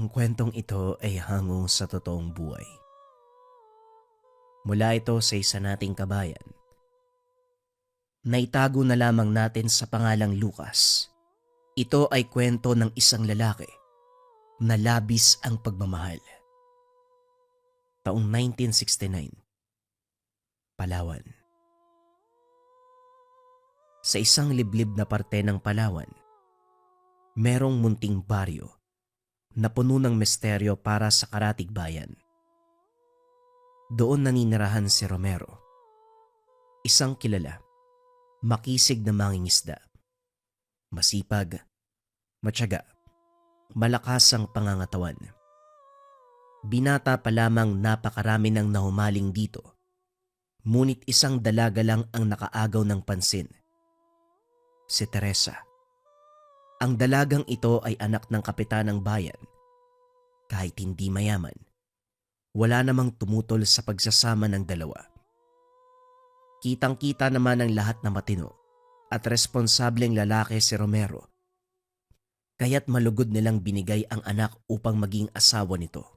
Ang kwentong ito ay hango sa totoong buhay. Mula ito sa isa nating kabayan. Naitago na lamang natin sa pangalang Lucas. Ito ay kwento ng isang lalaki na labis ang pagmamahal. Taong 1969, Palawan. Sa isang liblib na parte ng Palawan, merong munting baryo na puno ng misteryo para sa karatig bayan. Doon naninirahan si Romero, isang kilala, makisig na mangingisda. Masipag, matyaga, malakas ang pangangatawan. Binata pa lamang napakarami ng nahumaling dito, ngunit isang dalaga lang ang nakaagaw ng pansin. Si Teresa. Ang dalagang ito ay anak ng kapitan ng bayan. Kahit hindi mayaman, wala namang tumutol sa pagsasama ng dalawa. Kitang-kita naman ng lahat na matino at responsableng lalaki si Romero. Kaya't malugod nilang binigay ang anak upang maging asawa nito.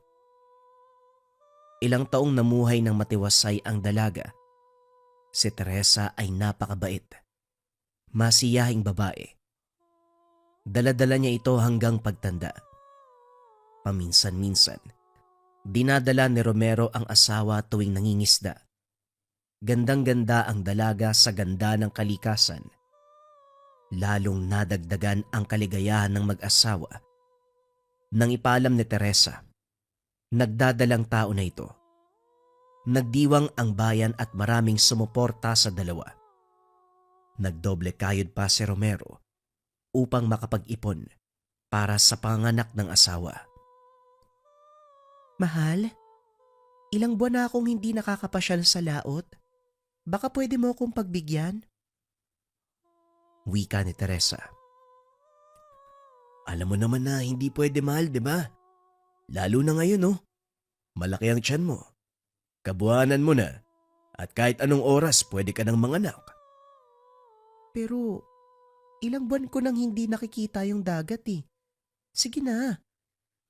Ilang taong namuhay ng matiwasay ang dalaga. Si Teresa ay napakabait. Masiyahing babae. Dala-dala niya ito hanggang pagtanda. Paminsan-minsan, dinadala ni Romero ang asawa tuwing nangingisda. Gandang-ganda ang dalaga sa ganda ng kalikasan. Lalong nadagdagan ang kaligayahan ng mag-asawa. Nang ipaalam ni Teresa, nagdadalang tao na ito. Nagdiwang ang bayan at maraming sumuporta sa dalawa. Nagdoble kayod pa si Romero upang makapag-ipon para sa panganak ng asawa. Mahal, ilang buwan na akong hindi nakakapasyal sa laot. Baka pwede mo akong pagbigyan? Wika ni Teresa. Alam mo naman na hindi pwede, mahal, di ba? Lalo na ngayon, oh. Malaki ang tiyan mo. Kabuhanan mo na. At kahit anong oras pwede ka ng manganak. Pero ilang buwan ko nang hindi nakikita yung dagat eh. Sige na.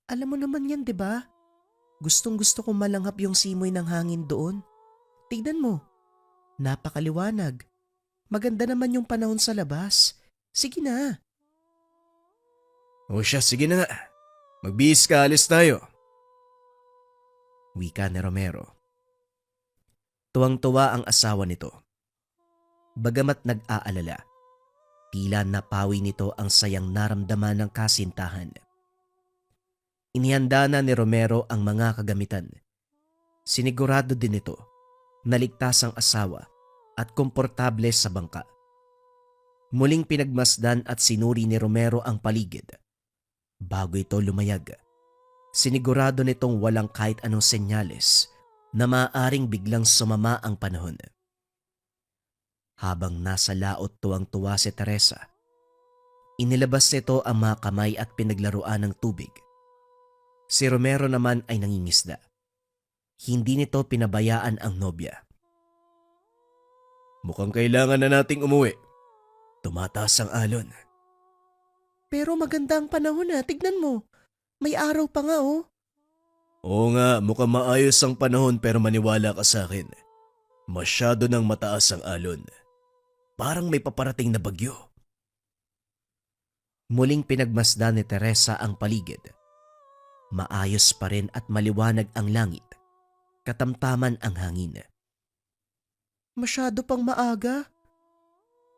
Alam mo naman yan, di ba? Gustong-gusto kong malanghap yung simoy ng hangin doon. Tignan mo. Napakaliwanag. Maganda naman yung panahon sa labas. Sige na. O siya, sige na nga. Magbihis ka, alis tayo. Wika ni Romero. Tuwang-tuwa ang asawa nito. Bagamat nag-aalala, tila napawi nito ang sayang naramdaman ng kasintahan. Inihanda na ni Romero ang mga kagamitan. Sinigurado din nito na ligtas ang asawa at komportable sa bangka. Muling pinagmasdan at sinuri ni Romero ang paligid. Bago ito lumayag, sinigurado nitong walang kahit anong senyales na maaaring biglang sumama ang panahon. Habang nasa laot tuwang-tuwa si Teresa, inilabas nito ang mga kamay at pinaglaruan ng tubig. Si Romero naman ay nangingisda. Hindi nito pinabayaan ang nobya. Mukhang kailangan na nating umuwi. Tumataas ang alon. Pero maganda ang panahon na, tignan mo. May araw pa nga oh. Oo nga, mukhang maayos ang panahon pero maniwala ka sa akin. Masyado nang mataas ang alon. Parang may paparating na bagyo. Muling pinagmasdan ni Teresa ang paligid. Maayos pa rin at maliwanag ang langit. Katamtaman ang hangin. Masyado pang maaga.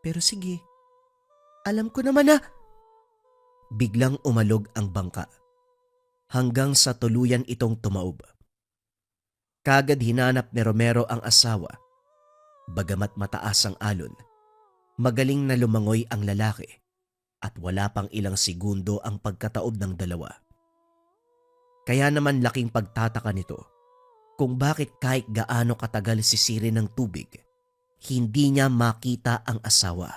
Pero sige, alam ko naman na. Biglang umalog ang bangka. Hanggang sa tuluyan itong tumaob. Kagad hinanap ni Romero ang asawa. Bagamat mataas ang alon, magaling na lumangoy ang lalaki at wala pang ilang segundo ang pagkataob ng dalawa. Kaya naman laking pagtataka nito kung bakit kahit gaano katagal sisirin ng tubig, hindi niya makita ang asawa.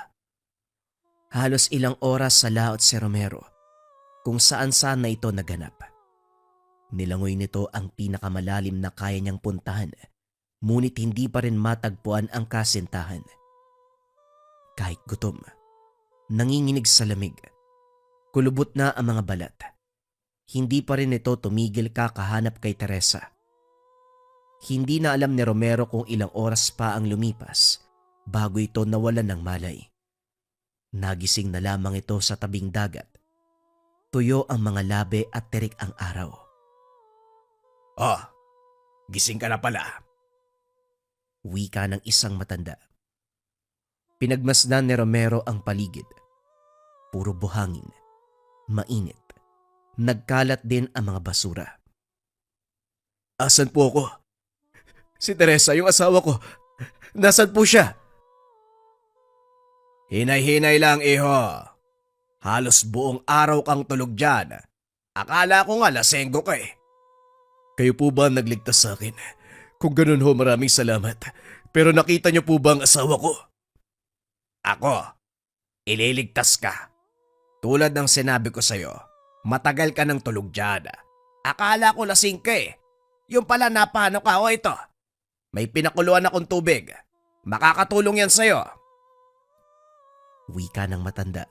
Halos ilang oras sa laot si Romero kung saan-saan na ito naganap. Nilangoy nito ang pinakamalalim na kaya niyang puntahan, ngunit hindi pa rin matagpuan ang kasintahan. Kahit gutom, nanginginig sa lamig, kulubot na ang mga balat. Hindi pa rin ito tumigil kakahanap kay Teresa. Hindi na alam ni Romero kung ilang oras pa ang lumipas bago ito nawalan ng malay. Nagising na lamang ito sa tabing dagat. Tuyo ang mga labi at terik ang araw. Oh, gising ka na pala. Wika ng isang matanda. Pinagmasdan ni Romero ang paligid. Puro buhangin, mainit. Nagkalat din ang mga basura. Asan po ako? Si Teresa, yung asawa ko. Nasaan po siya? Hinay-hinay lang, iho. Halos buong araw kang tulog dyan. Akala ko nga lasenggo ka eh. Kayo po ba ang nagligtas sa akin? Kung ganun ho, maraming salamat. Pero nakita niyo po ba ang asawa ko? Ako, ililigtas ka. Tulad ng sinabi ko sa'yo, matagal ka ng tulog dyan. Akala ko lasing ka eh. Yung pala napano ka, o ito. May pinakuluan akong tubig. Makakatulong yan sa'yo. Wika ng matanda.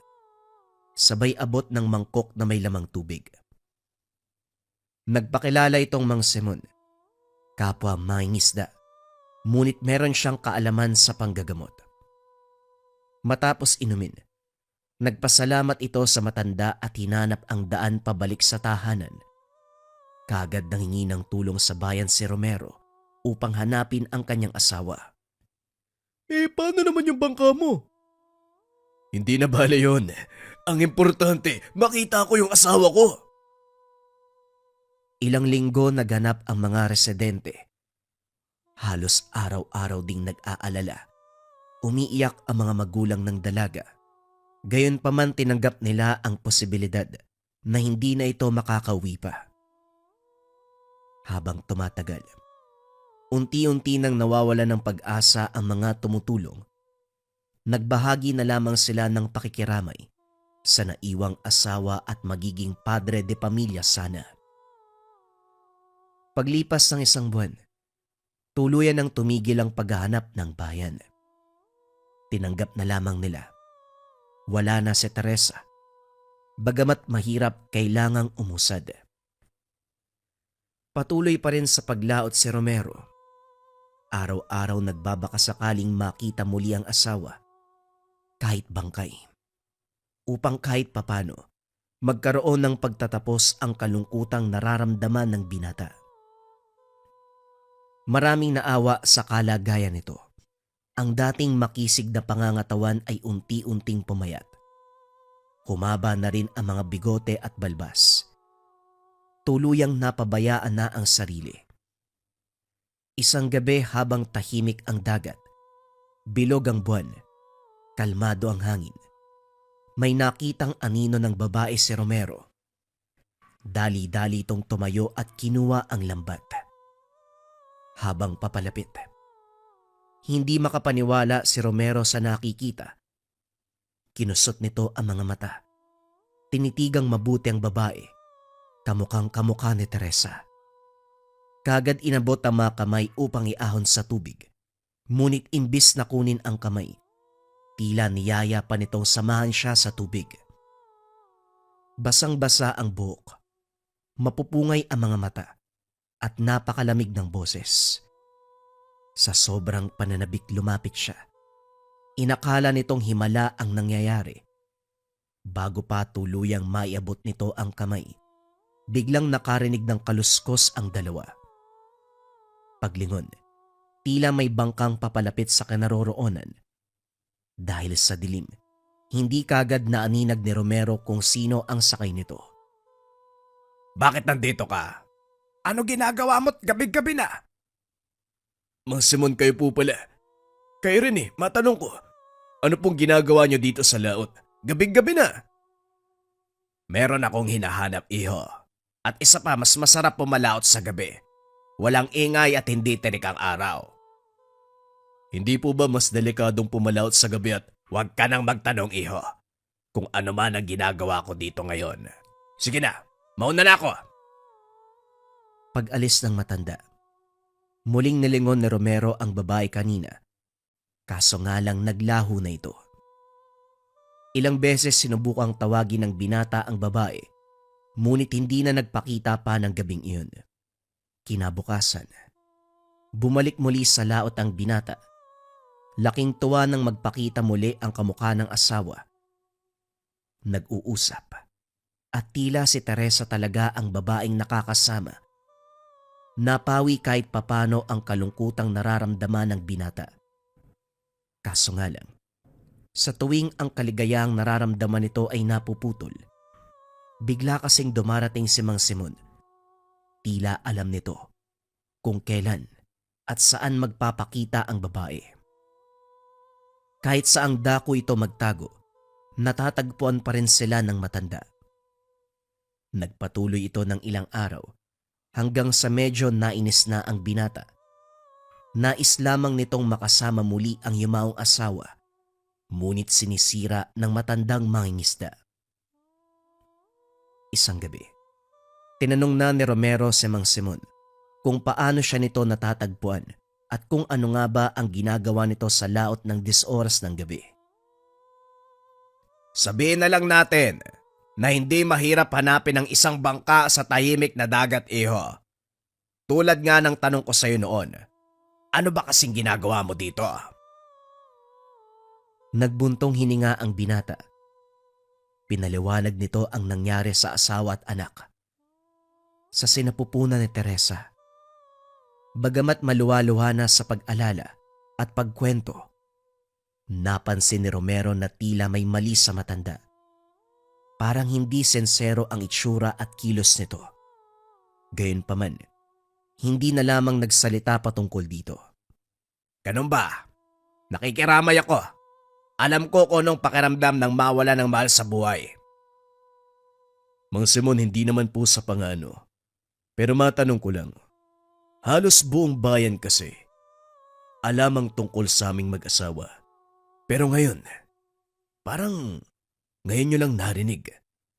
Sabay abot ng mangkok na may lamang tubig. Nagpakilala itong Mang Simon. Kapwa mangingisda. Ngunit meron siyang kaalaman sa panggagamot. Matapos inumin, nagpasalamat ito sa matanda at hinanap ang daan pabalik sa tahanan. Kagad nanghingi ng tulong sa bayan si Romero upang hanapin ang kanyang asawa. Paano naman yung bangka mo? Hindi na bale yun. Ang importante, makita ko yung asawa ko. Ilang linggo naganap ang mga residente. Halos araw-araw ding nag-aalala. Umiiyak ang mga magulang ng dalaga. Gayunpaman tinanggap nila ang posibilidad na hindi na ito makakauwi pa. Habang tumatagal, unti-unti nang nawawala ng pag-asa ang mga tumutulong. Nagbahagi na lamang sila ng pakikiramay sa naiwang asawa at magiging padre de pamilya sana. Paglipas ng isang buwan, tuluyan nang tumigil ang paghahanap ng bayan. Tinanggap na lamang nila. Wala na si Teresa. Bagamat mahirap, kailangang umusad. Patuloy pa rin sa paglaot si Romero. Araw-araw nagbabaka sakaling makita muli ang asawa. Kahit bangkay. Upang kahit papano, magkaroon ng pagtatapos ang kalungkutang nararamdaman ng binata. Maraming naawa sa kalagayan nito. Ang dating makisig na pangangatawan ay unti-unting pumayat. Humaba na rin ang mga bigote at balbas. Tuluyang napabayaan na ang sarili. Isang gabi habang tahimik ang dagat, bilog ang buwan, kalmado ang hangin, may nakitang anino ng babae si Romero. Dali-dali itong tumayo at kinuha ang lambat. Habang papalapit, hindi makapaniwala si Romero sa nakikita. Kinusot nito ang mga mata. Tinitigang mabuti ang babae. Kamukhang kamukha ni Teresa. Kagad inabot ang mga kamay upang iahon sa tubig. Ngunit imbis na kunin ang kamay, tila niyaya pa nitong samahan siya sa tubig. Basang-basa ang buhok. Mapupungay ang mga mata. At napakalamig ng boses. Sa sobrang pananabik lumapit siya. Inakala nitong himala ang nangyayari. Bago pa tuluyang maiabot nito ang kamay, biglang nakarinig ng kaluskos ang dalawa. Paglingon, tila may bangkang papalapit sa kinaroroonan. Dahil sa dilim, hindi kagad naaninag ni Romero kung sino ang sakay nito. Bakit nandito ka? Ano ginagawa mo't gabi-gabi na? Mang Simon, kayo po pala. Kayo rin matanong ko. Ano pong ginagawa niyo dito sa laot? Gabi-gabi na. Meron akong hinahanap, iho. At isa pa, mas masarap pumalaot sa gabi. Walang ingay at hindi tirik ang araw. Hindi po ba mas delikadong pumalaot sa gabi at huwag ka nang magtanong, iho, kung ano man ang ginagawa ko dito ngayon? Sige na, mauna na ako. Pag-alis ng matanda, muling nilingon ni Romero ang babae kanina. Kaso nga lang naglaho na ito. Ilang beses sinubukang tawagin ng binata ang babae, Ngunit hindi na nagpakita pa ng gabing iyon. Kinabukasan, bumalik muli sa laot ang binata. Laking tuwa nang magpakita muli ang kamukha ng asawa. Nag-uusap at tila si Teresa talaga ang babaeng nakakasama. Napawi kahit papano ang kalungkutang nararamdaman ng binata. Kaso nga lang, sa tuwing ang kaligayang nararamdaman nito ay napuputol, bigla kasing dumarating si Mang Simon. Tila alam nito kung kailan at saan magpapakita ang babae. Kahit saang dako ito magtago, natatagpuan pa rin sila ng matanda. Nagpatuloy ito ng ilang araw hanggang sa medyo nainis na ang binata. Nais lamang nitong makasama muli ang yumaong asawa, ngunit sinisira ng matandang mangingisda. Isang gabi, tinanong na ni Romero si Mang Simon kung paano siya nito natatagpuan at kung ano nga ba ang ginagawa nito sa laot ng 10 oras ng gabi. Sabihin na lang natin na hindi mahirap hanapin ang isang bangka sa tahimik na dagat, iho. Tulad nga ng tanong ko sa'yo noon, ano ba kasing ginagawa mo dito? Nagbuntong hininga ang binata. Pinaliwanag nito ang nangyari sa asawa at anak. Sa sinapupunan ni Teresa. Bagamat maluwa-luha na sa pag-alala at pagkwento, napansin ni Romero na tila may mali sa matanda. Parang hindi sensero ang itsura at kilos nito. Gayunpaman, hindi na lamang nagsalita patungkol dito. Ganun ba? Nakikiramay ako. Alam ko kung anong pakiramdam ng mawala ng mahal sa buhay. Mang Simon, hindi naman po sa pangano. Pero matanong ko lang, halos buong bayan kasi alam ang tungkol sa aming mag-asawa. Pero ngayon, parang ngayon nyo lang narinig.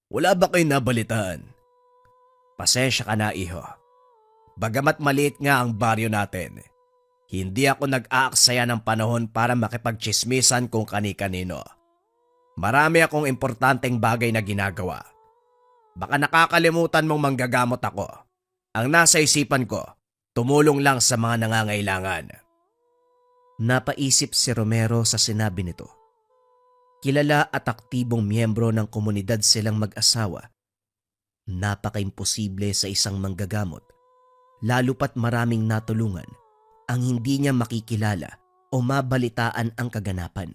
Wala ba kayo nabalitaan? Pasensya ka na, iho. Bagamat maliit nga ang baryo natin, hindi ako nag-aaksaya ng panahon para makipagtsismisan kung kani-kanino. Marami akong importanteng bagay na ginagawa. Baka nakakalimutan mong manggagamot ako. Ang nasa isipan ko, tumulong lang sa mga nangangailangan. Napaisip si Romero sa sinabi nito. Kilala at aktibong miyembro ng komunidad silang mag-asawa. Napaka-imposible sa isang manggagamot, lalo pat maraming natulungan, ang hindi niya makikilala o mabalitaan ang kaganapan.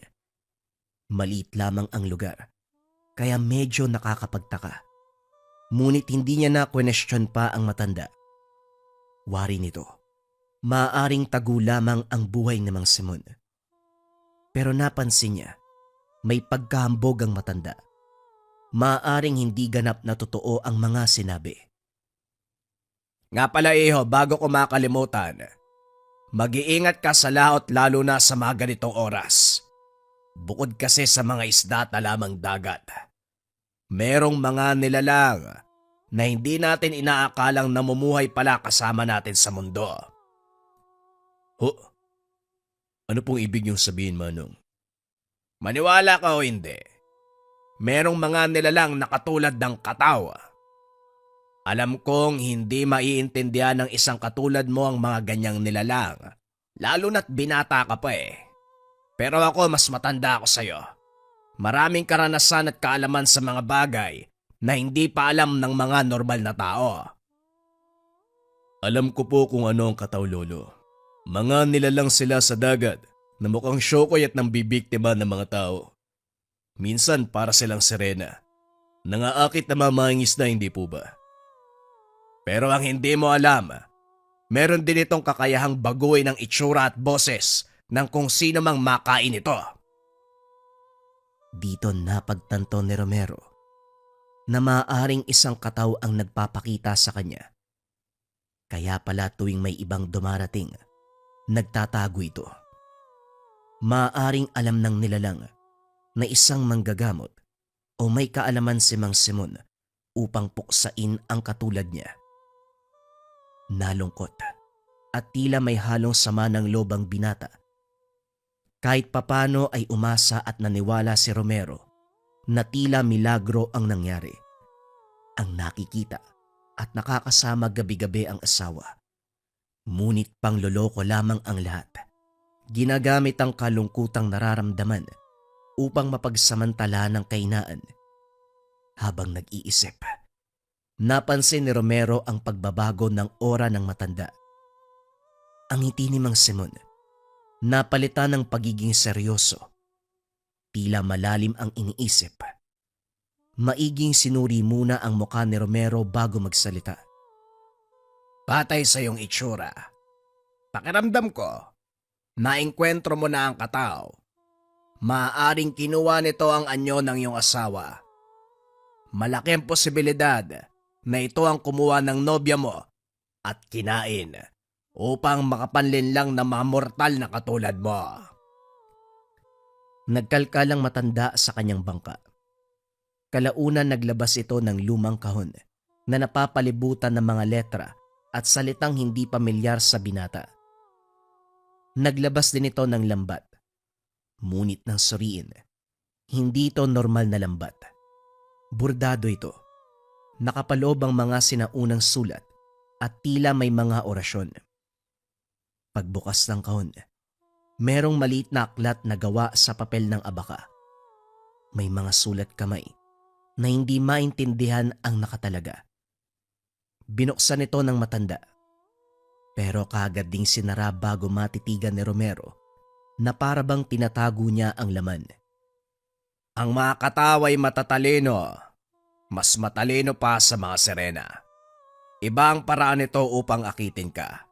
Maliit lamang ang lugar, kaya medyo nakakapagtaka. Ngunit hindi niya na question pa ang matanda. Wari nito, maaaring tagu lamang ang buhay ni Mang Simon. Pero napansin niya, may pagkahambog ang matanda. Maaaring hindi ganap na totoo ang mga sinabi. Nga pala, iho, bago ko makalimutan, mag-iingat ka sa laot lalo na sa mga ganitong oras. Bukod kasi sa mga isda at lamang dagat, merong mga nilalang na hindi natin inaakalang namumuhay pala kasama natin sa mundo. Ano pong ibig niyong sabihin, Manong? Maniwala ka o hindi, merong mga nilalang na katulad ng katawa. Alam kong hindi maiintindihan ng isang katulad mo ang mga ganyang nilalang, lalo na't binata ka pa eh. Pero ako mas matanda ako sa'yo. Maraming karanasan at kaalaman sa mga bagay na hindi pa alam ng mga normal na tao. Alam ko po kung ano ang kataw, Lolo. Mga nilalang sila sa dagat na mukhang syokoy at nambibiktima ng mga tao. Minsan para silang sirena. Nangaakit na mamangis na, hindi po ba? Pero ang hindi mo alam, meron din itong kakayahang baguhin ng itsura at boses ng kung sino mang makain ito. Dito napagtanto ni Romero na maaaring isang kataw ang nagpapakita sa kanya. Kaya pala tuwing may ibang dumarating, nagtatago ito. Maaaring alam ng nilalang na isang manggagamot o may kaalaman si Mang Simon upang puksain ang katulad niya. Nalungkot at tila may halong sama ng loob ang binata. Kahit papano ay umasa at naniwala si Romero na tila milagro ang nangyari. ang nakikita at nakakasama gabi-gabi ang asawa. Ngunit pangloloko lamang ang lahat. Ginagamit ang kalungkutang nararamdaman upang mapagsamantala ng kainaan. Habang nag-iisip, napansin ni Romero ang pagbabago ng ora ng matanda. Ang ngiti ni Mang Simon, napalitan ng pagiging seryoso. Tila malalim ang iniisip. Maiging sinuri muna ang mukha ni Romero bago magsalita. Batay sa iyong itsura, pakiramdam ko, naengkwentro mo na ang katao. Maaaring kinuha nito ang anyo ng iyong asawa. Malaki ang posibilidad na ito ang kumuha ng nobya mo at kinain upang makapanlinlang na mga mortal na katulad mo. Nagkalkalang matanda sa kanyang bangka. Kalaunan naglabas ito ng lumang kahon na napapalibutan ng mga letra at salitang hindi pamilyar sa binata. Naglabas din ito ng lambat. Ngunit nang suriin, hindi ito normal na lambat. Bordado ito. Nakapaloob ang mga sinaunang sulat at tila may mga orasyon. Pagbukas ng kahon, merong maliit na aklat na gawa sa papel ng abaka. May mga sulat kamay na hindi maintindihan ang nakatalaga. Binuksan ito ng matanda, pero kaagad ding sinara bago matitigan ni Romero na parabang tinatago niya ang laman. Ang mga kataway matatalino, mas matalino pa sa mga sirena. Iba ang paraan nito upang akitin ka.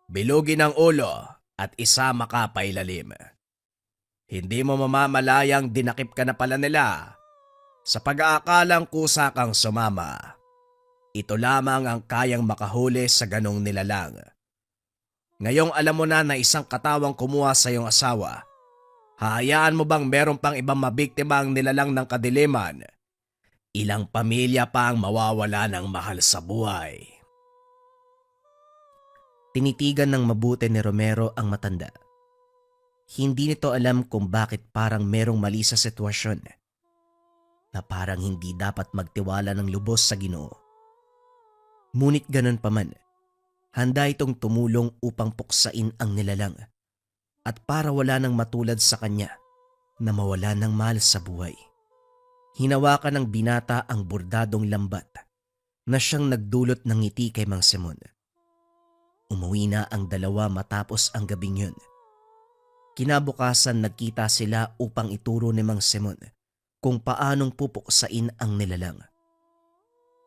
Bilugin ang ulo at isama ka pailalim. Hindi mo mamamalayang dinakip ka na pala nila sa pag-aakalang kusa kang sumama. Ito lamang ang kayang makahuli sa ganong nilalang. Ngayong alam mo na isang katawang kumuha sa iyong asawa, hahayaan mo bang meron pang ibang mabiktima ang nilalang ng kadiliman? Ilang pamilya pa ang mawawala ng mahal sa buhay. Tinitigan ng mabuti ni Romero ang matanda. Hindi nito alam kung bakit parang merong mali sa sitwasyon, na parang hindi dapat magtiwala ng lubos sa Ginoo. Ngunit ganun pa man, handa itong tumulong upang puksain ang nilalang at para wala nang matulad sa kanya na mawala ng mahal sa buhay. Hinawakan ng binata ang bordadong lambat na siyang nagdulot ng ngiti kay Mang Simon. Umuwi na ang dalawa matapos ang gabing yun. Kinabukasan nagkita sila upang ituro ni Mang Simon kung paanong pupuksain ang nilalang.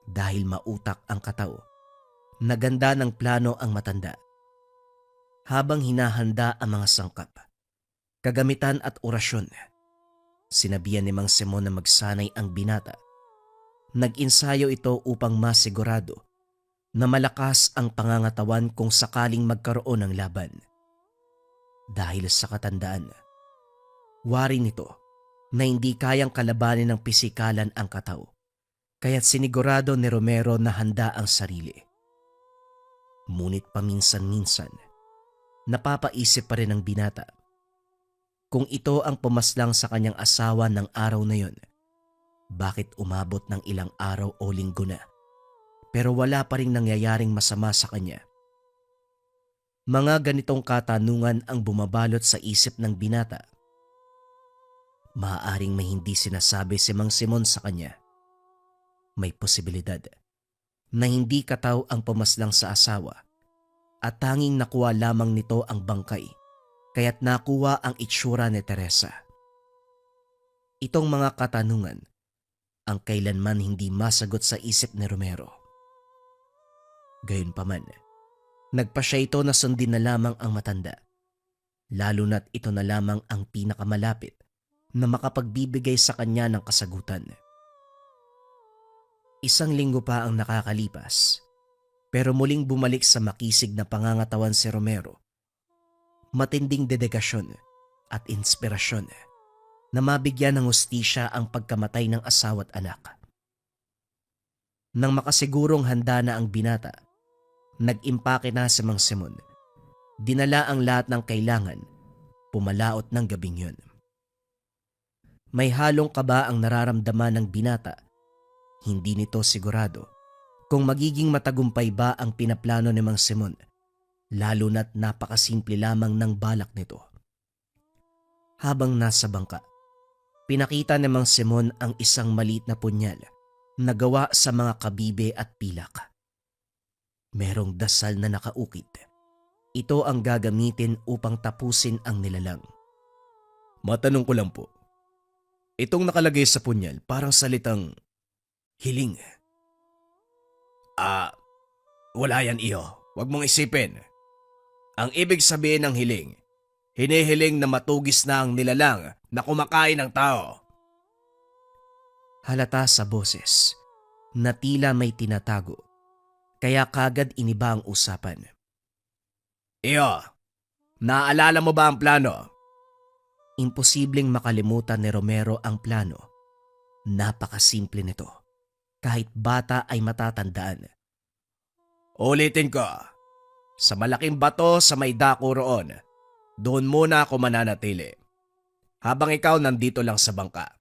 Dahil mautak ang katao, naganda ng plano ang matanda. Habang hinahanda ang mga sangkap, kagamitan at orasyon, sinabihan ni Mang Simon na magsanay ang binata. Nag-insayo ito upang masigurado na malakas ang pangangatawan kung sakaling magkaroon ng laban. Dahil sa katandaan, wari nito na hindi kayang kalabanin ng pisikalan ang katao, kaya't sinigurado ni Romero na handa ang sarili. Ngunit paminsan-minsan, napapaisip pa rin ang binata. Kung ito ang pumaslang sa kanyang asawa ng araw na yon, bakit umabot ng ilang araw o linggo na, pero wala pa rin nangyayaring masama sa kanya? Mga ganitong katanungan ang bumabalot sa isip ng binata. Maaaring may hindi sinasabi si Mang Simon sa kanya. May posibilidad na hindi kataw ang pumaslang sa asawa at tanging nakuha lamang nito ang bangkay, kaya't nakuha ang itsura ni Teresa. Itong mga katanungan ang kailanman hindi masagot sa isip ni Romero. Gayunpaman, nagpasya ito na sundin na lamang ang matanda, lalo na't ito na lamang ang pinakamalapit na makapagbibigay sa kanya ng kasagutan. Isang linggo pa ang nakakalipas, pero muling bumalik sa makisig na pangangatawan si Romero. Matinding dedikasyon at inspirasyon na mabigyan ng hustisya ang pagkamatay ng asawa at anak. Nang makasigurong handa na ang binata, nag-impake na si Mang Simon. Dinala ang lahat ng kailangan, pumalaot ng gabing yun. May halong kaba ang nararamdaman ng binata Hindi nito sigurado kung magiging matagumpay ba ang pinaplano ni Mang Simon, lalo na't napakasimple lamang ng balak nito. Habang nasa bangka, pinakita ni Mang Simon ang isang maliit na punyal na gawa sa mga kabibe at pilak. Merong dasal na nakaukit. Ito ang gagamitin upang tapusin ang nilalang. Matanong ko lang po. Itong nakalagay sa punyal parang salitang hiling. Wala yan iyo. Huwag mong isipin. Ang ibig sabihin ng hiling, hinihiling na matugis na ang nilalang na kumakain ng tao. Halata sa boses na tila may tinatago, kaya kagad iniba ang usapan. Iyo, naaalala mo ba ang plano? Imposibleng makalimutan ni Romero ang plano. Napakasimple nito. Kahit bata ay matatandaan. Ulitin ko. Sa malaking bato sa may dako roon, doon muna ako mananatili. Habang ikaw nandito lang sa bangka.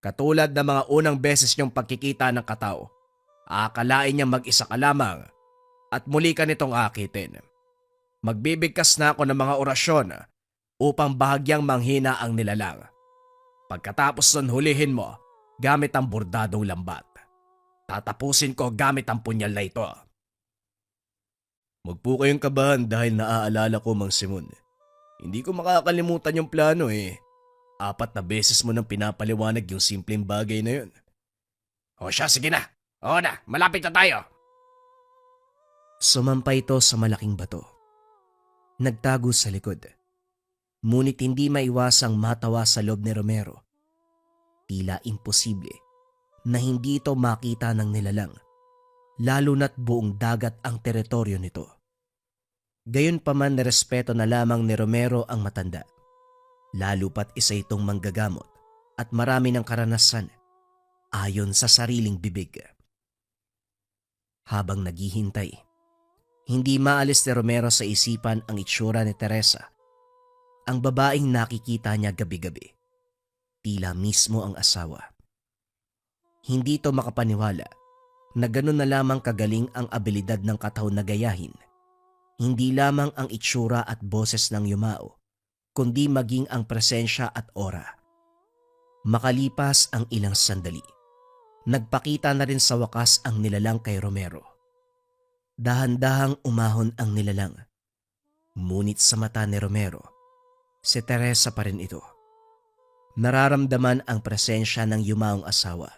Katulad ng mga unang beses niyong pagkikita ng kataw, aakalain niya mag-isa ka lamang at muli ka nitong akitin. Magbibigkas na ako ng mga orasyon upang bahagyang manghina ang nilalang. Pagkatapos nun hulihin mo gamit ang bordadong lambat. Tatapusin ko gamit ang punyal na ito. Huwag po kayong kabahan dahil naaalala ko, Mang Simon. Hindi ko makakalimutan yung plano eh. 4 na beses mo nang pinapaliwanag yung simpleng bagay na yun. O siya, sige na. Oo na, malapit na tayo. Sumampay ito sa malaking bato. Nagtago sa likod. Ngunit hindi maiwasang matawa sa loob ni Romero. Tila imposible na hindi ito makita ng nilalang, lalo na't buong dagat ang teritoryo nito. Gayunpaman nirespeto na lamang ni Romero ang matanda, lalo pat isa itong manggagamot at marami ng karanasan ayon sa sariling bibig. Habang naghihintay, hindi maalis ni Romero sa isipan ang itsura ni Teresa, ang babaeng nakikita niya gabi-gabi. Tila mismo ang asawa. Hindi ito makapaniwala na ganun na lamang kagaling ang abilidad ng kataw na gayahin. Hindi lamang ang itsura at boses ng yumao, kundi maging ang presensya at aura. Makalipas ang ilang sandali, nagpakita na rin sa wakas ang nilalang kay Romero. Dahan-dahang umahon ang nilalang. Ngunit sa mata ni Romero, si Teresa pa rin ito. Nararamdaman ang presensya ng yumaong asawa.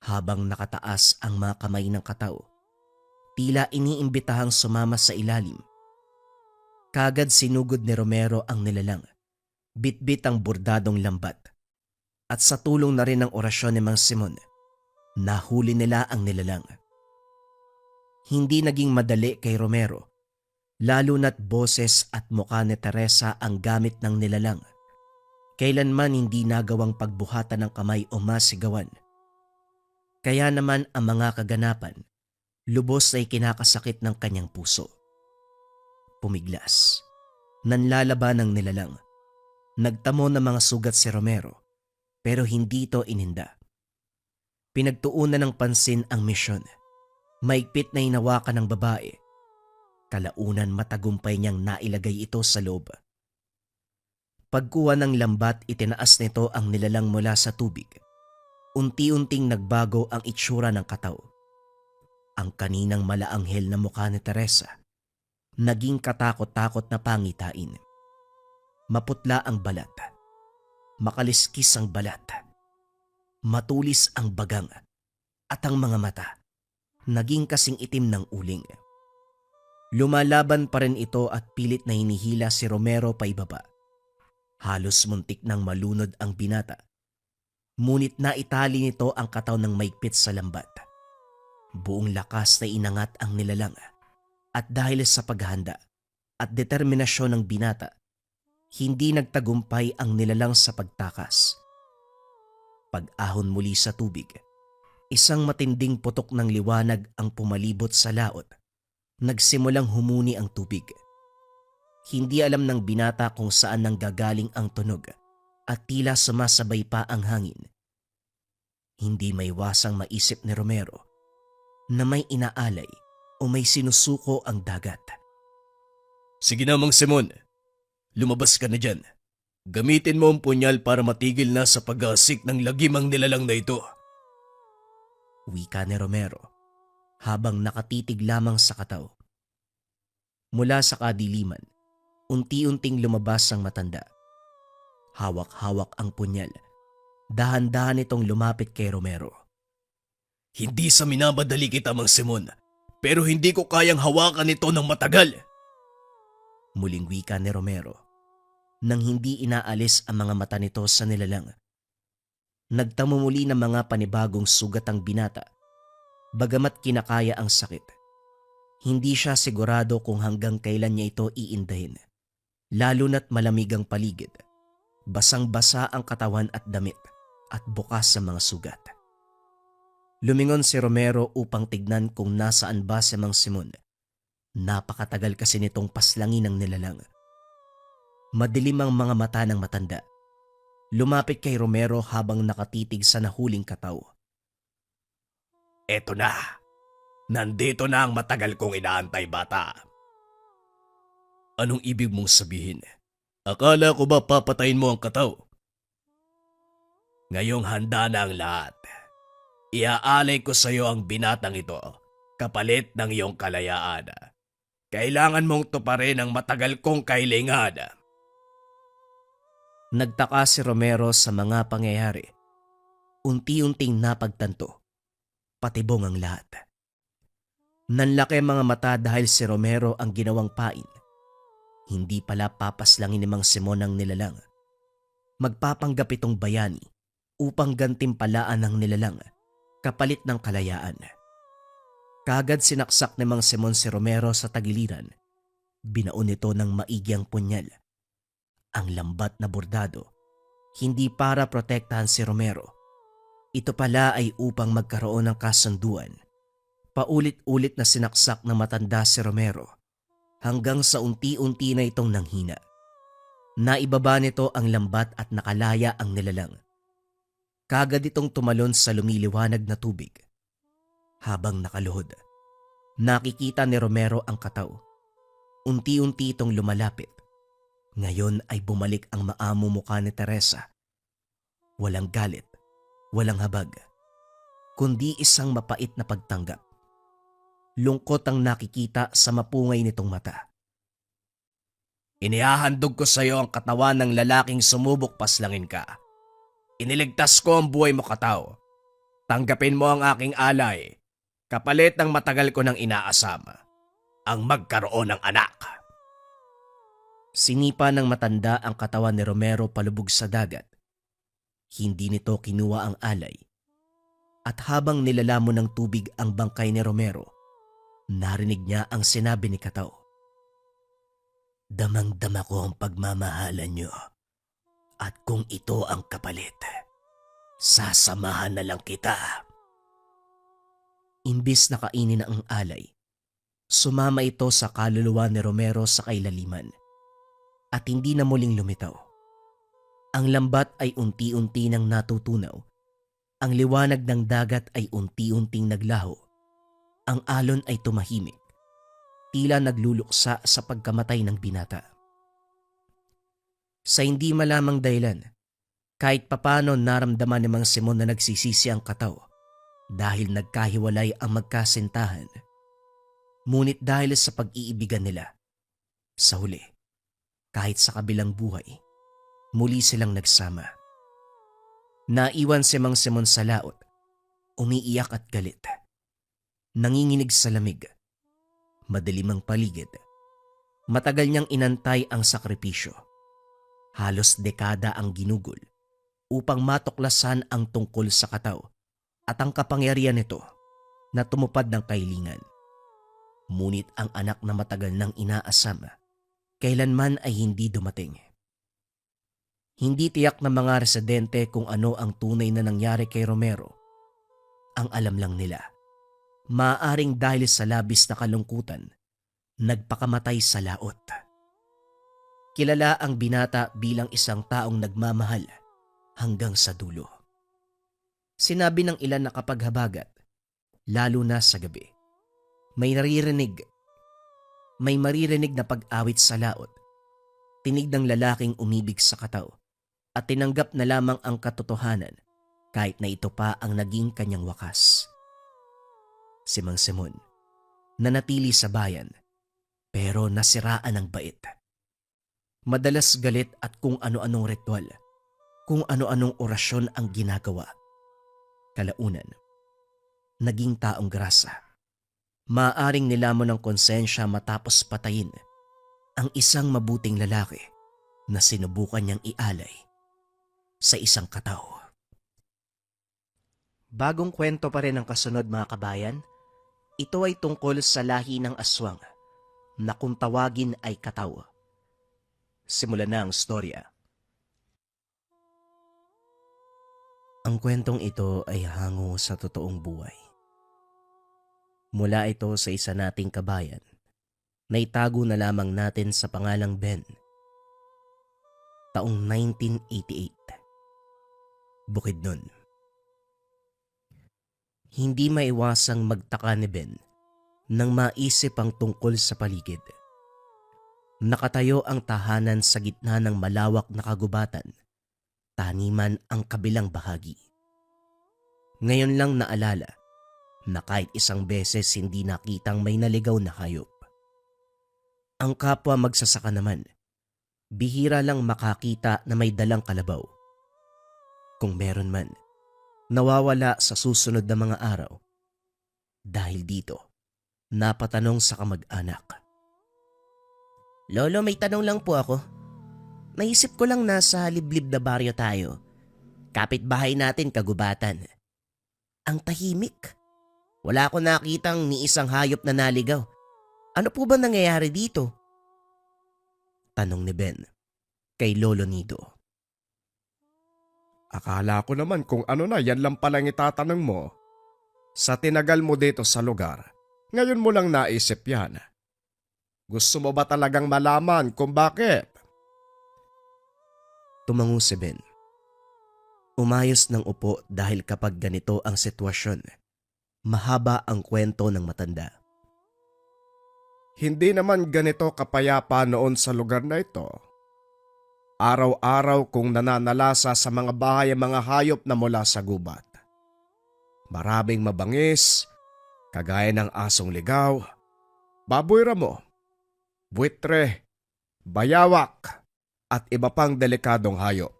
Habang nakataas ang mga kamay ng kataw, tila iniimbitahang sumama sa ilalim. Kagad sinugod ni Romero ang nilalang, bitbit ang bordadong lambat, at sa tulong na rin ng orasyon ni Mang Simon, nahuli nila ang nilalang. Hindi naging madali kay Romero, lalo na't boses at mukha ni Teresa ang gamit ng nilalang. Kailanman hindi nagawang pagbuhatan ng kamay o masigawan. Kaya naman ang mga kaganapan, lubos ay kinakasakit ng kanyang puso. Pumiglas, nanlalaban ng nilalang. Nagtamo ng mga sugat si Romero, pero hindi ito ininda. Pinagtuunan ng pansin ang misyon. Maigpit na hinawakan ng babae. Kalaunan matagumpay niyang nailagay ito sa loob. Pagkuha ng lambat, itinaas nito ang nilalang mula sa tubig. Unti-unting nagbago ang itsura ng kataw. Ang kaninang malaanghel na mukha ni Teresa, naging katakot-takot na pangitain. Maputla ang balat. Makaliskis ang balat. Matulis ang bagang. At ang mga mata, naging kasing itim ng uling. Lumalaban pa rin ito at pilit na hinihila si Romero paibaba. Halos muntik nang malunod ang binata. Ngunit naitali nito ang kataw ng maigpit sa lambat. Buong lakas na inangat ang nilalang. At dahil sa paghahanda at determinasyon ng binata, hindi nagtagumpay ang nilalang sa pagtakas. Pag-ahon muli sa tubig, isang matinding putok ng liwanag ang pumalibot sa laot. Nagsimulang humuni ang tubig. Hindi alam ng binata kung saan nanggagaling ang tunog at tila sumasabay pa ang hangin. Hindi maiwasang maisip ni Romero na may inaalay o may sinusuko ang dagat. Sige na, Mang Simon. Lumabas ka na dyan. Gamitin mo ang punyal para matigil na sa pag-aasik ng lagimang nilalang na ito. Wika ni Romero habang nakatitig lamang sa kataw. Mula sa kadiliman, unti-unting lumabas ang matanda. Hawak-hawak ang punyal. Dahan-dahan itong lumapit kay Romero. Hindi sa minamadali kita, Mang Simon, pero hindi ko kayang hawakan ito ng matagal. Muling wika ni Romero nang hindi inaalis ang mga mata nito sa nilalang. Nagtamo muli ng mga panibagong sugat ang binata. Bagamat kinakaya ang sakit, hindi siya sigurado kung hanggang kailan niya ito iindahin. Lalo na't malamig ang paligid. Basang-basa ang katawan at damit at bukas sa mga sugat. Lumingon si Romero upang tignan kung nasaan ba si Mang Simon. Napakatagal kasi nitong paslangin ng nilalang. Madilim ang mga mata ng matanda. Lumapit kay Romero habang nakatitig sa nahuling kataw. Eto na. Nandito na ang matagal kong inaantay, bata. Anong ibig mong sabihin? Akala ko ba papatayin mo ang kataw? Ngayong handa na ang lahat. Iaalay ko sa iyo ang binatang ito kapalit ng iyong kalayaan. Kailangan mong tuparin ang matagal kong kailangan. Nagtaka si Romero sa mga pangyayari. Unti-unting napagtanto. Patibong ang lahat. Nanlaki mga mata dahil si Romero ang ginawang pain. Hindi pala papaslangin ni Mang Simon ang nilalang. Magpapanggap itong bayani upang gantimpalaan ang nilalang kapalit ng kalayaan. Kagad sinaksak ni Mang Simon si Romero sa tagiliran. Binaon nito ng maigyang punyal. Ang lambat na bordado, hindi para protektahan si Romero. Ito pala ay upang magkaroon ng kasunduan. Paulit-ulit na sinaksak ng matanda si Romero hanggang sa unti-unti na itong nanghina. Naibaba nito ang lambat at nakalaya ang nilalang. Kagad itong tumalon sa lumiliwanag na tubig. Habang nakaluhod, nakikita ni Romero ang kataw. Unti-unti itong lumalapit. Ngayon ay bumalik ang maamo mukha ni Teresa. Walang galit, walang habag, kundi isang mapait na pagtanggap. Lungkot ang nakikita sa mapungay nitong mata. Inihahandog ko sa iyo ang katawan ng lalaking sumubok paslangin ka. Iniligtas ko ang buhay mo, kataw. Tanggapin mo ang aking alay, kapalit ng matagal ko ng inaasam, ang magkaroon ng anak. Sinipa ng matanda ang katawan ni Romero palubog sa dagat. Hindi nito kinuha ang alay. At habang nilalamon ng tubig ang bangkay ni Romero, narinig niya ang sinabi ni Kataw. Damang-dama ko ang pagmamahalan niyo. At kung ito ang kapalit, sasamahan na lang kita. Imbis na kainin ang alay, sumama ito sa kaluluwa ni Romero sa kailaliman. At hindi na muling lumitaw. Ang lambat ay unti-unti nang natutunaw. Ang liwanag ng dagat ay unti-unting naglaho. Ang alon ay tumahimik. Tila nagluluksa sa pagkamatay ng binata. Sa hindi malamang dahilan, kahit papano naramdaman ni Mang Simon na nagsisisi ang kataw dahil nagkahiwalay ang magkasintahan. Ngunit dahil sa pag-iibigan nila, sa huli, kahit sa kabilang buhay, muli silang nagsama. Naiwan si Mang Simon sa laot, umiiyak at galit. Nanginginig sa lamig. Madilim ang paligid. Matagal niyang inantay ang sakripisyo. Halos dekada ang ginugol upang matuklasan ang tungkol sa kataw at ang kapangyarihan nito na tumupad ng kahilingan. Ngunit ang anak na matagal nang inaasam, kailanman ay hindi dumating. Hindi tiyak ng mga residente kung ano ang tunay na nangyari kay Romero. Ang alam lang nila, maaaring dahil sa labis na kalungkutan, nagpakamatay sa laot. Kilala ang binata bilang isang taong nagmamahal hanggang sa dulo. Sinabi ng ilan na kapag habagat, lalo na sa gabi, may maririnig na pag-awit sa laot, tinig ng lalaking umibig sa kataw, at tinanggap na lamang ang katotohanan kahit na ito pa ang naging kanyang wakas. Si Mang Simon, nanatili sa bayan, pero nasiraan ng bait. Madalas galit at kung ano-anong ritual, kung ano-anong orasyon ang ginagawa. Kalaunan, naging taong grasa. Maaring nilamon ng konsensya matapos patayin ang isang mabuting lalaki na sinubukan niyang ialay sa isang kataw. Bagong kwento pa rin ang kasunod mga kabayan. Ito ay tungkol sa lahi ng aswang na kung tawagin ay kataw. Simulan na ang storya. Ang kwentong ito ay hango sa totoong buhay. Mula ito sa isa nating kabayan na itago na lamang natin sa pangalang Ben. Taong 1988. Bukidnon. Hindi maiwasang magtaka ni Ben nang maisip ang tungkol sa paligid. Nakatayo ang tahanan sa gitna ng malawak na kagubatan, taniman ang kabilang bahagi. Ngayon lang naalala na kahit isang beses hindi nakitang may naligaw na hayop. Ang kapwa magsasaka naman, bihira lang makakita na may dalang kalabaw. Kung meron man, nawawala sa susunod na mga araw. Dahil dito, napatanong sa kamag-anak. Lolo, may tanong lang po ako. Naisip ko lang nasa liblib na baryo tayo. Kapitbahay natin kagubatan. Ang tahimik. Wala ko nakitang ni isang hayop na naligaw. Ano po ba nangyayari dito? Tanong ni Ben kay Lolo Nido. Akala ko naman kung ano na yan lang palang itatanong mo. Sa tinagal mo dito sa lugar, ngayon mo lang naisip yan. Gusto mo ba talagang malaman kung bakit? Tumango si Ben. Umayos ng upo dahil kapag ganito ang sitwasyon, mahaba ang kwento ng matanda. Hindi naman ganito kapayapa noon sa lugar na ito. Araw-araw kong nananalasa sa mga bahay ang mga hayop na mula sa gubat. Maraming mabangis, kagaya ng asong ligaw, baboy ramo, buitre, bayawak, at iba pang delikadong hayop.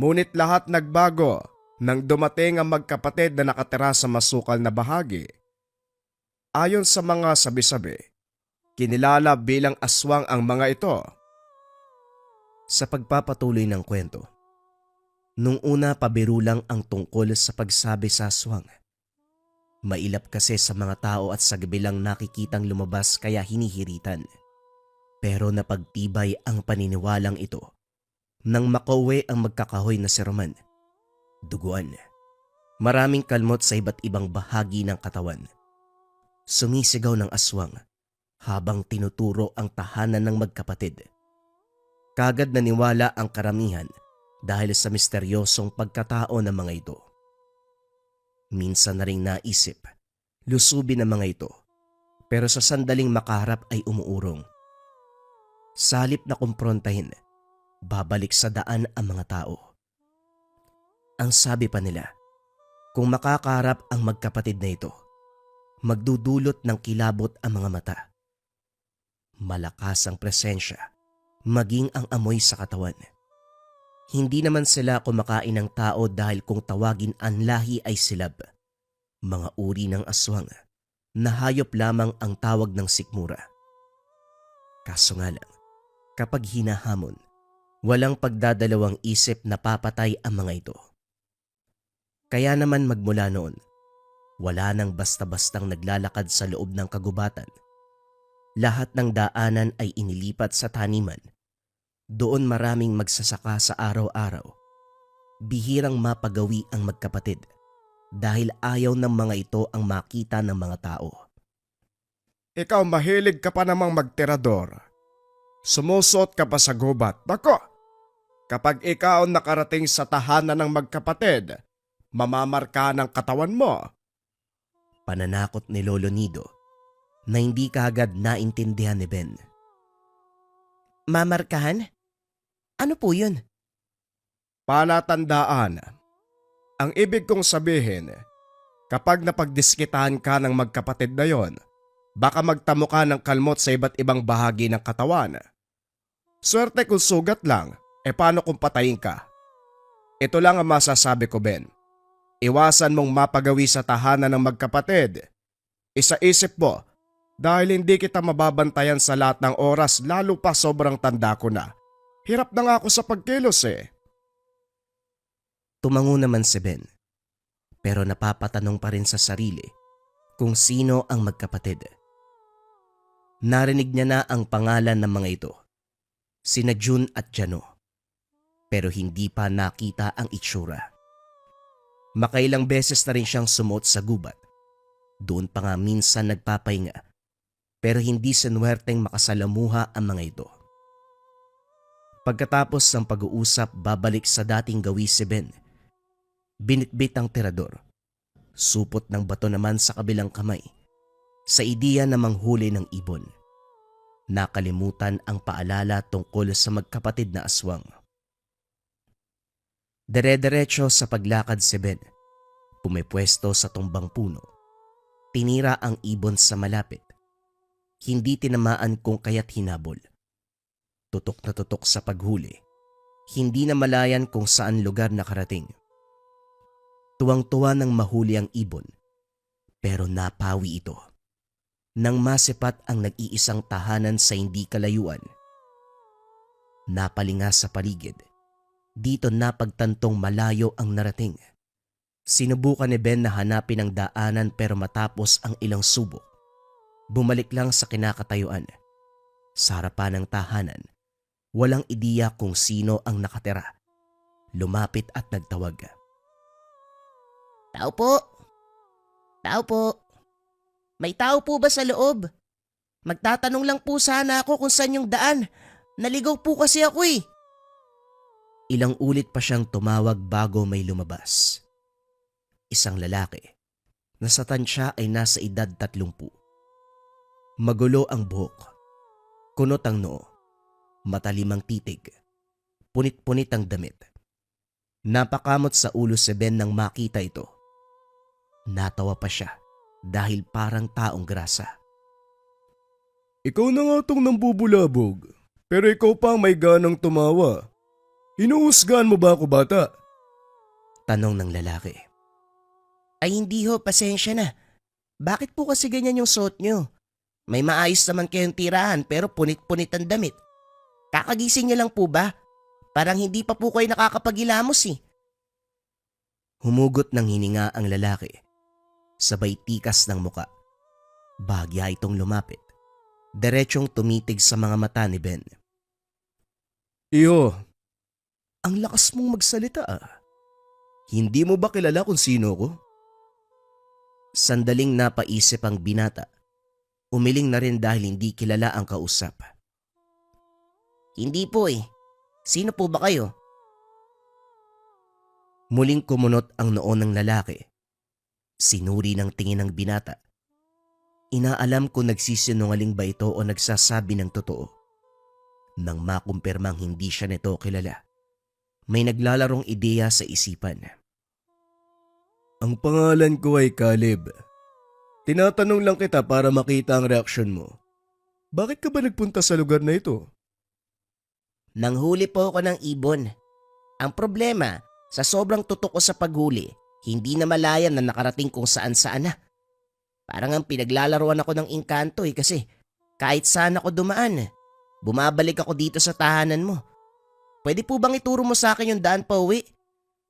Ngunit lahat nagbago nang dumating ang magkapatid na nakatira sa masukal na bahagi. Ayon sa mga sabi-sabi, kinilala bilang aswang ang mga ito. Sa pagpapatuloy ng kwento, nung una pabiro lang ang tungkol sa pagsabi sa aswang. Mailap kasi sa mga tao at sa gabi lang nakikitang lumabas kaya hinihiritan. Pero napagtibay ang paniniwalang ito nang makauwi ang magkakahoy na si Roman. Duguan. Maraming kalmot sa iba't ibang bahagi ng katawan. Sumisigaw ng aswang habang tinuturo ang tahanan ng magkapatid. Kagad naniwala ang karamihan dahil sa misteryosong pagkatao ng mga ito. Minsan na ring naisip, lusubin ang mga ito, pero sa sandaling makaharap ay umuurong. Salip na kumprontahin, babalik sa daan ang mga tao. Ang sabi pa nila, kung makakaharap ang magkapatid na ito, magdudulot ng kilabot ang mga mata. Malakas ang presensya, maging ang amoy sa katawan. Hindi naman sila kumakain ng tao dahil kung tawagin ang lahi ay silab. Mga uri ng aswang na hayop lamang ang tawag ng sikmura. Kaso nga lang, kapag hinahamon, walang pagdadalawang isip na papatay ang mga ito. Kaya naman magmula noon, wala nang basta-bastang naglalakad sa loob ng kagubatan. Lahat ng daanan ay inilipat sa taniman. Doon maraming magsasaka sa araw-araw. Bihirang mapagawi ang magkapatid dahil ayaw ng mga ito ang makita ng mga tao. Ikaw mahilig ka pa namang magtirador. Sumusot ka pa sa gubat. Nako, kapag ikaw nakarating sa tahanan ng magkapatid, mamamarka ng katawan mo. Pananakot ni Lolo Nido na hindi kaagad naintindihan ni Ben. Mamarkahan? Ano po yun? Palatandaan. Ang ibig kong sabihin, kapag napagdiskitahan ka ng magkapatid na yon, baka magtamo ka ng kalmot sa iba't ibang bahagi ng katawan. Swerte kung sugat lang, paano kung patayin ka? Ito lang ang masasabi ko, Ben. Iwasan mong mapagawi sa tahanan ng magkapatid. Isa-isip mo, dahil hindi kita mababantayan sa lahat ng oras lalo pa sobrang tanda ko na. Hirap na nga ako sa pagkilos Tumango naman si Ben, pero napapatanong pa rin sa sarili kung sino ang magkapatid. Narinig niya na ang pangalan ng mga ito, sina June at Jano, pero hindi pa nakita ang itsura. Makailang beses na rin siyang sumuot sa gubat. Doon pa nga minsan nagpapahinga, pero hindi sinuwerteng makasalamuha ang mga ito. Pagkatapos ng pag-uusap, babalik sa dating gawi si Ben. Binitbit ang tirador. Supot ng bato naman sa kabilang kamay. Sa ideya na manghuli ng ibon. Nakalimutan ang paalala tungkol sa magkapatid na aswang. Dere-derecho sa paglakad si Ben. Pumipwesto sa tumbang puno. Tinira ang ibon sa malapit. Hindi tinamaan kung kaya't hinabol. Tutok na tutok sa paghuli. Hindi na malayan kung saan lugar nakarating. Tuwang-tuwa nang mahuli ang ibon. Pero napawi ito. Nang masipat ang nag-iisang tahanan sa hindi kalayuan. Napalinga sa paligid. Dito napagtantong malayo ang narating. Sinubukan ni Ben na hanapin ang daanan pero matapos ang ilang subok, bumalik lang sa kinakatayuan. Sa harapan ng tahanan, walang ideya kung sino ang nakatira. Lumapit at nagtawag. Tao po! Tao po! May tao po ba sa loob? Magtatanong lang po sana ako kung saan yung daan. Naligaw po kasi ako eh. Ilang ulit pa siyang tumawag bago may lumabas. Isang lalaki na sa tansya ay nasa edad 30. Magulo ang buhok, kunot ang noo, matalim ang titig, punit-punit ang damit. Napakamot sa ulo si Ben nang makita ito. Natawa pa siya dahil parang taong grasa. Ikaw na nga tong nambubulabog, pero ikaw pa ang may ganang tumawa. Hinuhusgahan mo ba ako, bata? Tanong ng lalaki. Ay hindi ho, pasensya na. Bakit po kasi ganyan yung suot nyo? May maayos naman kayong tirahan pero punit-punit ang damit. Kakagising niyo lang po ba? Parang hindi pa po kayo nakakapagilamos eh. Humugot ng hininga ang lalaki. Sabay tikas ng muka. Bahagya itong lumapit. Diretsyong tumitig sa mga mata ni Ben. Iyo, Ang lakas mong magsalita ah. hindi mo ba kilala kung sino ko? Sandaling napaisip ang binata. Umiling na rin dahil hindi kilala ang kausap. Hindi po eh. Sino po ba kayo? Muling kumunot ang noo ng lalaki. Sinuri ng tingin ng binata. Inaalam kung nagsisinungaling ba ito o nagsasabi ng totoo. Nang makumpirmang hindi siya nito kilala, may naglalarong ideya sa isipan. Ang pangalan ko ay Caleb. Tinatanong lang kita para makita ang reaksyon mo. Bakit ka ba nagpunta sa lugar na ito? Nanghuli po ako ng ibon. Ang problema, sa sobrang tutok ko sa paghuli, hindi na malayan na nakarating kung saan-saan na. Parang ang pinaglalaruan ako ng engkanto kasi kahit saan ako dumaan, bumabalik ako dito sa tahanan mo. Pwede po bang ituro mo sa akin yung daan pa uwi?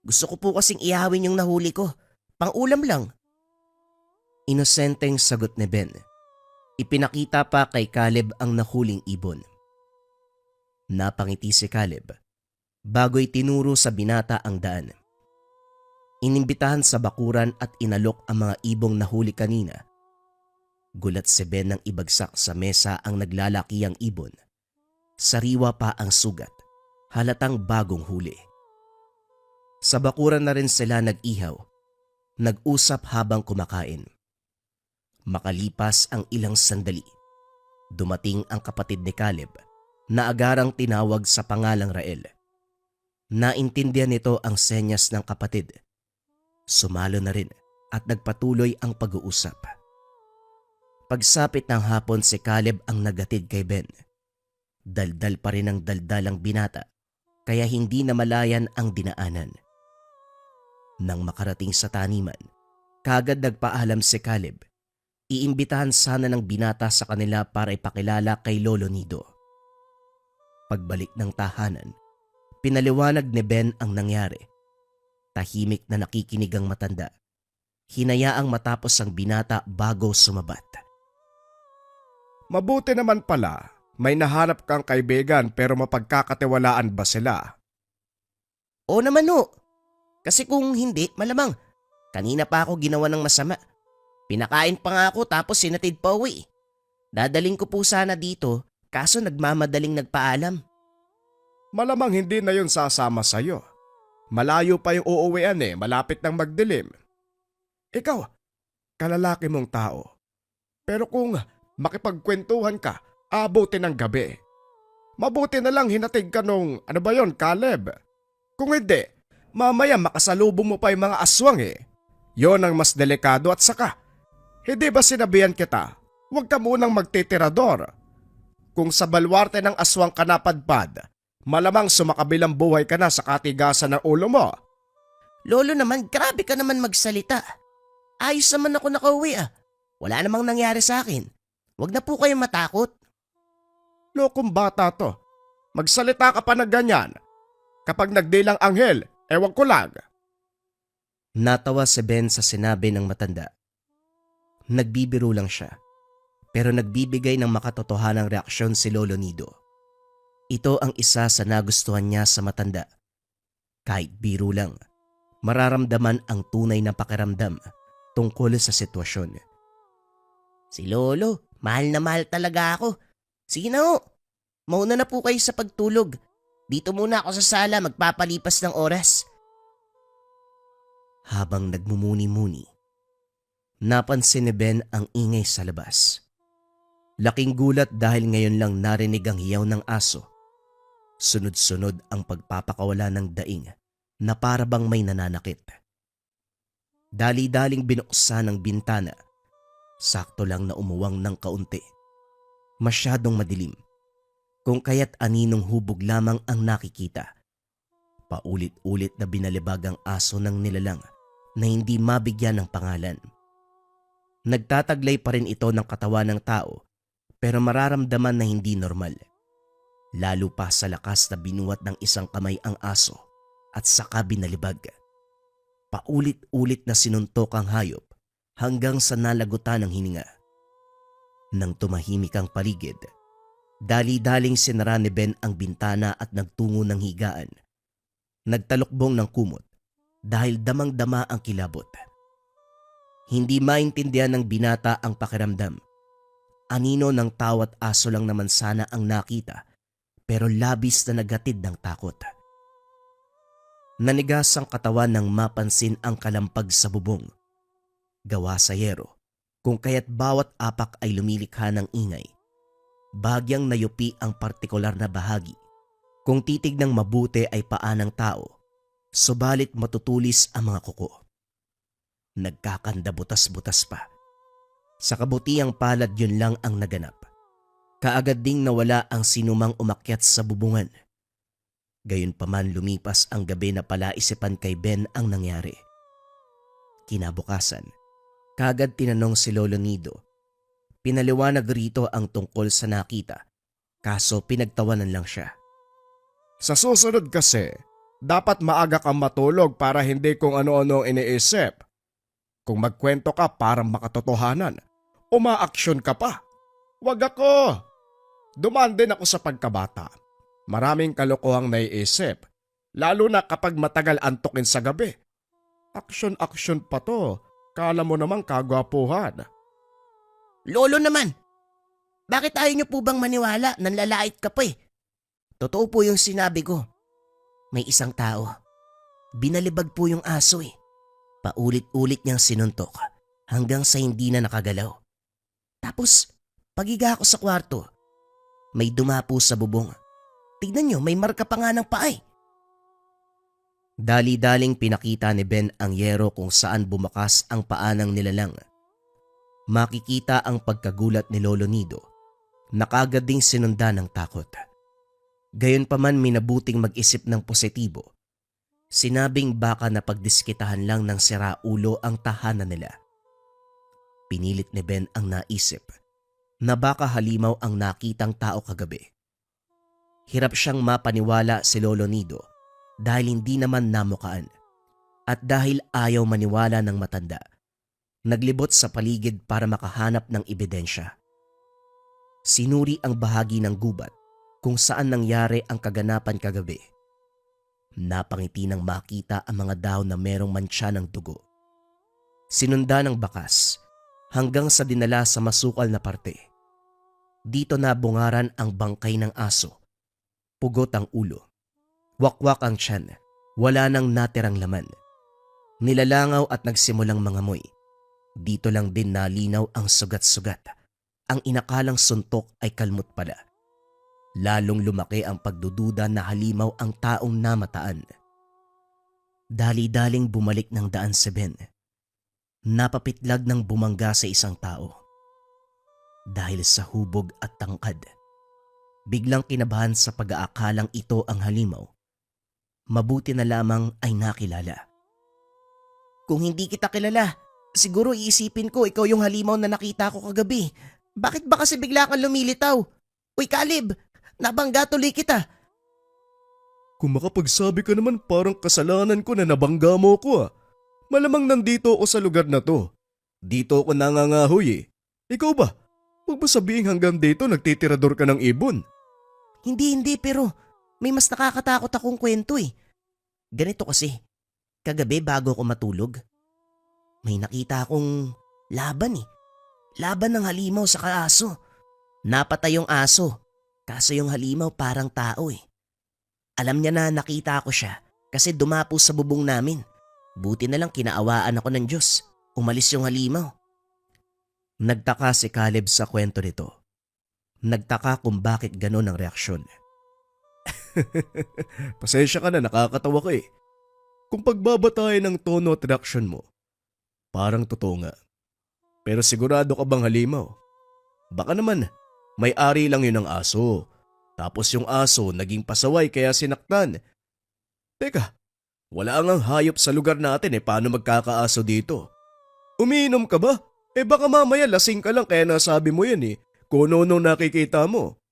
Gusto ko po kasing ihawin yung nahuli ko. Pang-ulam lang. Inosenteng sagot ni Ben. Ipinakita pa kay Caleb ang nahuling ibon. Napangiti si Caleb bago'y tinuro sa binata ang daan. Inimbitahan sa bakuran at inalok ang mga ibong nahuli kanina. Gulat si Ben nang ibagsak sa mesa ang naglalakiyang ibon. Sariwa pa ang sugat, halatang bagong huli. Sa bakuran na rin sila nag-ihaw Nag-usap habang kumakain. Makalipas ang ilang sandali, dumating ang kapatid ni Caleb na agarang tinawag sa pangalang Rael. Naintindihan nito ang senyas ng kapatid. Sumalo na rin at nagpatuloy ang pag-uusap. Pagsapit ng hapon, si Caleb ang nagatid kay Ben. Daldal pa rin ang daldal ang binata, kaya hindi na malayan ang dinaanan. Nang makarating sa taniman, kagad nagpaalam si Caleb. Iimbitahan sana ng binata sa kanila para ipakilala kay Lolo Nido. Pagbalik ng tahanan, pinaliwanag ni Ben ang nangyari. Tahimik na nakikinig ang matanda. Hinayaang matapos ang binata bago sumabat. Mabuti naman pala, may nahanap kang kaibigan pero mapagkakatiwalaan ba sila? Oo naman ho. Kasi kung hindi, malamang. Kanina pa ako ginawa ng masama. Pinakain pa nga ako tapos sinatid pa uwi. Dadaling ko po sana dito kaso nagmamadaling nagpaalam. Malamang hindi na yun sasama sa'yo. Malayo pa yung uuwian malapit ng magdilim. Ikaw, kalalaki mong tao. Pero kung makipagkwentuhan ka, abutin ng gabi. Mabuti na lang hinatid ka nung, Caleb? Kung hindi, mamaya makasalubong mo pa yung mga aswang Yon ang mas delikado at saka, hindi ba sinabihan kita, huwag ka munang magtitirador. Kung sa balwarte ng aswang ka napadpad, malamang sumakabilang buhay ka na sa katigasan ng ulo mo. Lolo naman, grabe ka naman magsalita. Ayos naman ako nakauwi Wala namang nangyari sa akin. Huwag na po kayong matakot. Lokong bata to. Magsalita ka pa na ganyan. Kapag nagdilang anghel, ewan ko lang. Natawa si Ben sa sinabi ng matanda. Nagbibiro lang siya, pero nagbibigay ng makatotohanang reaksyon si Lolo Nido. Ito ang isa sa nagustuhan niya sa matanda. Kahit biro lang, mararamdaman ang tunay na pakiramdam tungkol sa sitwasyon. Si Lolo, mahal na mahal talaga ako. Sige na ho, mauna na po kayo sa pagtulog. Dito muna ako sa sala magpapalipas ng oras. Habang nagmumuni-muni, napansin ni Ben ang ingay sa labas. Laking gulat dahil ngayon lang narinig ang hiyaw ng aso. Sunod-sunod ang pagpapakawala ng daing na para bang may nananakit. Dali-daling binuksan ang bintana. Sakto lang na umuwang ng kaunti. Masyadong madilim. Kung kaya't aninong hubog lamang ang nakikita. Paulit-ulit na binalibag ang aso ng nilalang na hindi mabigyan ng pangalan. Nagtataglay pa rin ito ng katawan ng tao pero mararamdaman na hindi normal. Lalo pa sa lakas na binuwat ng isang kamay ang aso at saka binalibag. Paulit-ulit na sinuntok ang hayop hanggang sa nalagutan ng hininga. Nang tumahimik ang paligid, dali-daling sinara ni Ben ang bintana at nagtungo ng higaan. Nagtalukbong ng kumot dahil damang-dama ang kilabot. Hindi maintindihan ng binata ang pakiramdam. Anino ng tawat aso lang naman sana ang nakita pero labis na naghatid ng takot. Nanigas ang katawan nang mapansin ang kalampag sa bubong. Gawa sa yero, kung kaya't bawat apak ay lumilikha ng ingay. Bagyang nayupi ang partikular na bahagi. Kung titignang mabuti ay paa ng tao, subalit matutulis ang mga kuko. Nagkakanda butas-butas pa. Sa kabutiang palad yun lang ang naganap. Kaagad ding nawala ang sinumang umakyat sa bubungan. Gayunpaman lumipas ang gabi na palaisipan kay Ben ang nangyari. Kinabukasan, kaagad tinanong si Lolo Nido. Pinaliwanag rito ang tungkol sa nakita, kaso pinagtawanan lang siya. Sa susunod kasi, dapat maaga kang matulog para hindi kung ano-ano iniisip. Kung magkwento ka para makatotohanan, umaaksyon ka pa. Wag ako! Dumaan din ako sa pagkabata. Maraming kalokohang naiisip, lalo na kapag matagal antukin sa gabi. Aksyon-aksyon pa to, kala mo namang kagwapuhan. Lolo naman, bakit ayaw niyo po bang maniwala? Nanlalait ka pa Totoo po yung sinabi ko. May isang tao. Binalibag po yung aso Paulit-ulit niyang sinuntok hanggang sa hindi na nakagalaw. Tapos, pagiga ako sa kwarto, may dumapo sa bubong. Tignan niyo, may marka pa nga ng paay. Dali-daling pinakita ni Ben ang yero kung saan bumakas ang paa ng nilalang. Makikita ang pagkagulat ni Lolo Nido na kaagad ding sinundan ng takot. Gayunpaman minabuting mag-isip ng positibo. Sinabing baka napagdiskitahan lang ng siraulo ang tahanan nila. Pinilit ni Ben ang naisip na baka halimaw ang nakitang tao kagabi. Hirap siyang mapaniwala si Lolo Nido dahil hindi naman namukaan at dahil ayaw maniwala ng matanda. Naglibot sa paligid para makahanap ng ebidensya. Sinuri ang bahagi ng gubat kung saan nangyari ang kaganapan kagabi. Napangiti nang makita ang mga dahon na merong mantsa ng dugo. Sinunda ng bakas hanggang sa dinala sa masukal na parte. Dito na bungaran ang bangkay ng aso. Pugot ang ulo. Wakwak ang tiyan. Wala nang natirang laman. Nilalangaw at nagsimulang mangamoy. Dito lang din nalinaw ang sugat-sugat. Ang inakalang suntok ay kalmot pala. Lalong lumaki ang pagdududa na halimaw ang taong namataan. Dali-daling bumalik ng daan si Ben. Napapitlag ng bumangga sa isang tao. Dahil sa hubog at tangkad, biglang kinabahan sa pag-aakalang ito ang halimaw. Mabuti na lamang ay nakilala. Kung hindi kita kilala, siguro iisipin ko ikaw yung halimaw na nakita ko kagabi. Bakit ba kasi bigla kang lumilitaw? Uy Caleb, nabangga tuloy kita. Kung makapagsabi ka naman parang kasalanan ko na nabangga mo ko ah. Malamang nandito ako sa lugar na to. Dito ako nangangahoy eh. Ikaw ba? Huwag ba sabihin hanggang dito nagtitirador ka ng ibon? Hindi pero may mas nakakatakot akong kwento eh. Ganito kasi, kagabi bago ako matulog, may nakita akong laban eh. Laban ng halimaw sa aso. Napatay yung aso, kaso yung halimaw parang tao eh. Alam niya na nakita ko siya kasi dumapo sa bubong namin. Buti na lang kinaawaan ako ng Diyos. Umalis yung halimaw. Nagtaka si Caleb sa kwento nito. Nagtaka kung bakit ganon ang reaksyon. Pasensya ka na, nakakatawa ka eh. Kung pagbabatayan ng tono at reaksyon mo, parang totoo nga. Pero sigurado ka bang halimaw? Baka naman, may-ari lang yun ng aso. Tapos yung aso naging pasaway kaya sinaktan. Teka, wala ang hayop sa lugar natin eh, paano magkakaaso dito? Umiinom ka ba? Eh baka mamaya lasing ka lang kaya nasabi mo yan eh. Kung ano nakikita mo.